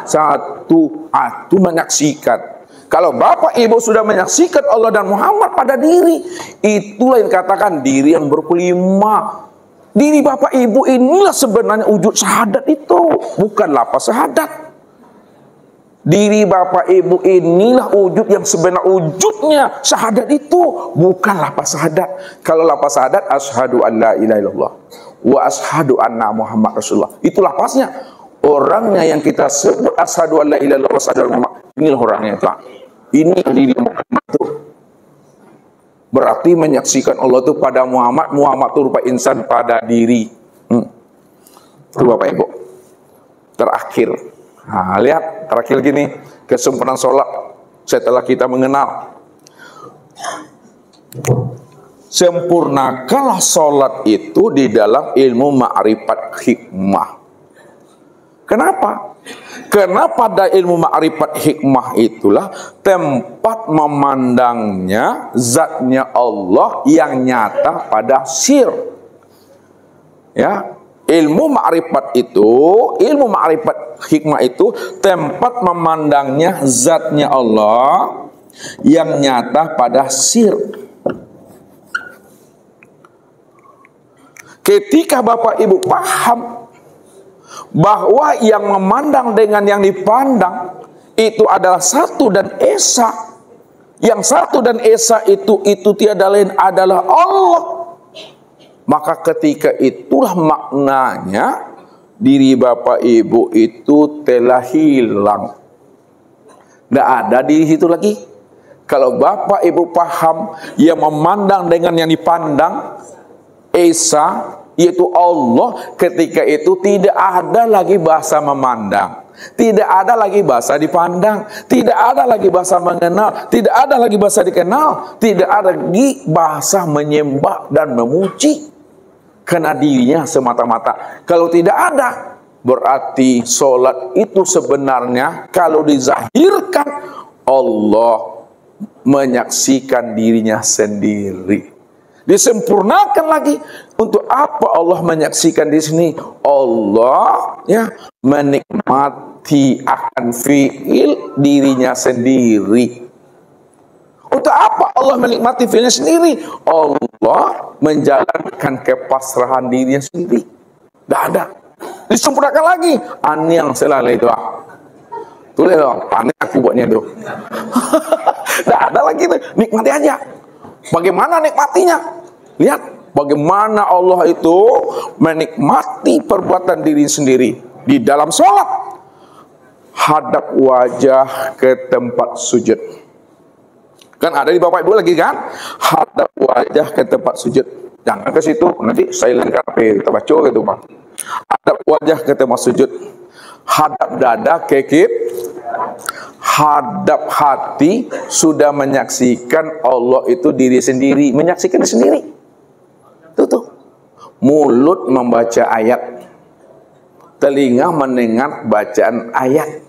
satu. Itu menyaksikan. Kalau Bapak Ibu sudah menyaksikan Allah dan Muhammad pada diri, itulah yang katakan diri yang berkelima. Diri Bapak Ibu inilah sebenarnya wujud syahadat itu, bukan lafaz syahadat. Diri Bapak Ibu inilah wujud yang sebenarnya wujudnya syahadat itu, bukan lafaz syahadat. Kalau lafaz syahadat, asyhadu an la ilaha illallah wa asyhadu anna Muhammad Rasulullah. Itu lafaznya. Orangnya yang kita sebut asyhadu an la ilaha illallah wa asyhadu anna Muhammad, inilah orangnya itu. Ini diri Muhammad itu. Berarti menyaksikan Allah itu pada Muhammad. Muhammad itu rupa insan pada diri. Itu Bapak Ibu. Terakhir. Nah, lihat. Terakhir gini. Kesempurnaan sholat. Setelah kita mengenal. Sempurnakanlah sholat itu di dalam ilmu ma'rifat hikmah. Kenapa? Karena pada ilmu ma'rifat hikmah itulah tempat memandangnya zatnya Allah yang nyata pada sir. Ya, ilmu ma'rifat itu, ilmu ma'rifat hikmah itu tempat memandangnya zatnya Allah yang nyata pada sir. Ketika Bapak Ibu paham bahwa yang memandang dengan yang dipandang itu adalah satu dan esa. Yang satu dan esa itu tiada lain adalah Allah. Maka ketika itulah maknanya diri Bapak Ibu itu telah hilang. Tidak ada di situ lagi. Kalau Bapak Ibu paham yang memandang dengan yang dipandang esa, yaitu Allah, ketika itu tidak ada lagi bahasa memandang. Tidak ada lagi bahasa dipandang, tidak ada lagi bahasa mengenal, tidak ada lagi bahasa dikenal, tidak ada lagi bahasa menyembah dan memuji. Karena dirinya semata-mata. Kalau tidak ada, berarti solat itu sebenarnya kalau dizahirkan, Allah menyaksikan dirinya sendiri. Disempurnakan lagi. Untuk apa Allah menyaksikan di sini? Allah ya menikmati akan fiil dirinya sendiri. Untuk apa Allah menikmati fiilnya sendiri? Allah menjalankan kepasrahan dirinya sendiri. Tidak ada. Disempurnakan lagi. Ani yang selalu itu. Tulis dong. Aneh aku buatnya itu. Tidak ada lagi itu. Nikmati aja. Bagaimana nikmatinya? Lihat bagaimana Allah itu menikmati perbuatan diri sendiri di dalam sholat. Hadap wajah ke tempat sujud. Kan ada di Bapak Ibu lagi kan? Hadap wajah ke tempat sujud. Jangan ke situ, nanti saya lengkap kita baca gitu Pak. Hadap wajah ke tempat sujud. Hadap dada ke kiblat. Hadap hati sudah menyaksikan Allah itu diri sendiri, menyaksikan sendiri. Tuh. Mulut membaca ayat, telinga mendengar bacaan ayat,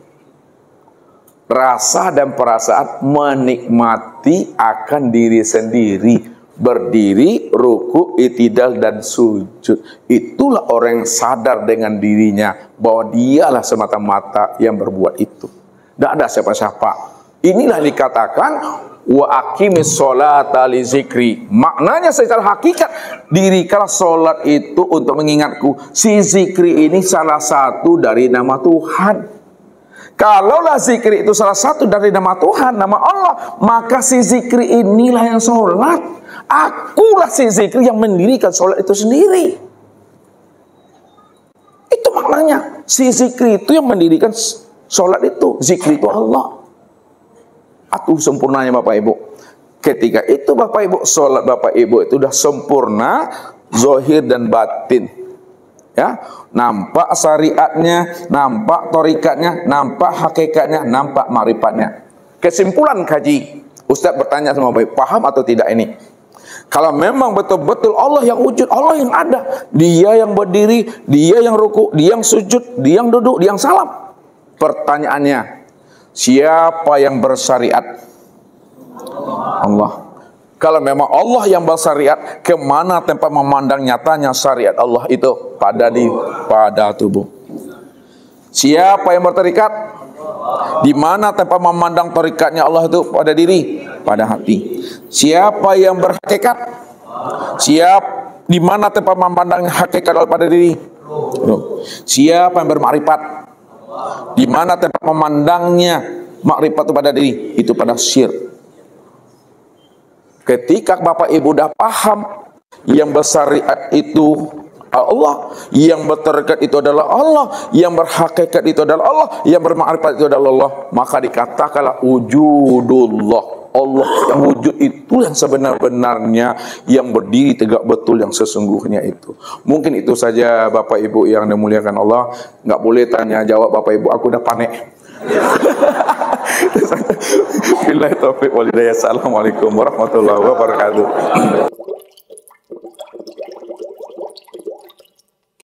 rasa dan perasaan menikmati akan diri sendiri, berdiri, ruku, i'tidal dan sujud. Itulah orang yang sadar dengan dirinya bahwa dialah semata-mata yang berbuat itu. Tidak ada siapa-siapa. Inilah dikatakan wa aqimis sholata li zikri. Maknanya secara hakikat, dirikanlah solat itu untuk mengingatku. Si zikri ini salah satu dari nama Tuhan. Kalaulah zikri itu salah satu dari nama Tuhan, nama Allah, maka si zikri inilah yang solat. Akulah si zikri yang mendirikan solat itu sendiri. Itu maknanya. Si zikri itu yang mendirikan solat itu. Zikri itu Allah. Atuh sempurnanya Bapak Ibu. Ketika itu Bapak Ibu, solat Bapak Ibu itu sudah sempurna, zahir dan batin. Ya, nampak syariatnya, nampak torikatnya, nampak hakikatnya, nampak marifatnya. Kesimpulan kaji, Ustaz bertanya sama Bapak Ibu, paham atau tidak ini? Kalau memang betul-betul Allah yang wujud, Allah yang ada, Dia yang berdiri, Dia yang ruku, Dia yang sujud, Dia yang duduk, Dia yang salam. Pertanyaannya, siapa yang bersyariat? Allah. Kalau memang Allah yang bersyariat, kemana tempat memandang nyatanya syariat Allah itu? Pada tubuh. Siapa yang berterikat? Di mana tempat memandang terikatnya Allah itu? Pada diri, pada hati. Siapa yang berhakikat? Di mana tempat memandang hakikat Allah pada diri? Siapa yang bermakrifat? Di mana tempat memandangnya makrifat itu pada diri? Itu pada syirk. Ketika Bapak Ibu dah paham yang bersyariat itu Allah, yang berterikat itu adalah Allah, yang berhakikat itu adalah Allah, yang bermakrifat itu adalah Allah, maka dikatakanlah wujudullah. Allah yang wujud itu yang sebenar-benarnya, yang berdiri tegak betul yang sesungguhnya itu. Mungkin itu saja Bapak Ibu yang dimuliakan Allah. Nggak boleh tanya jawab Bapak Ibu, aku udah panik. Billahi taufiq wal hidayah. Assalamualaikum warahmatullahi wabarakatuh.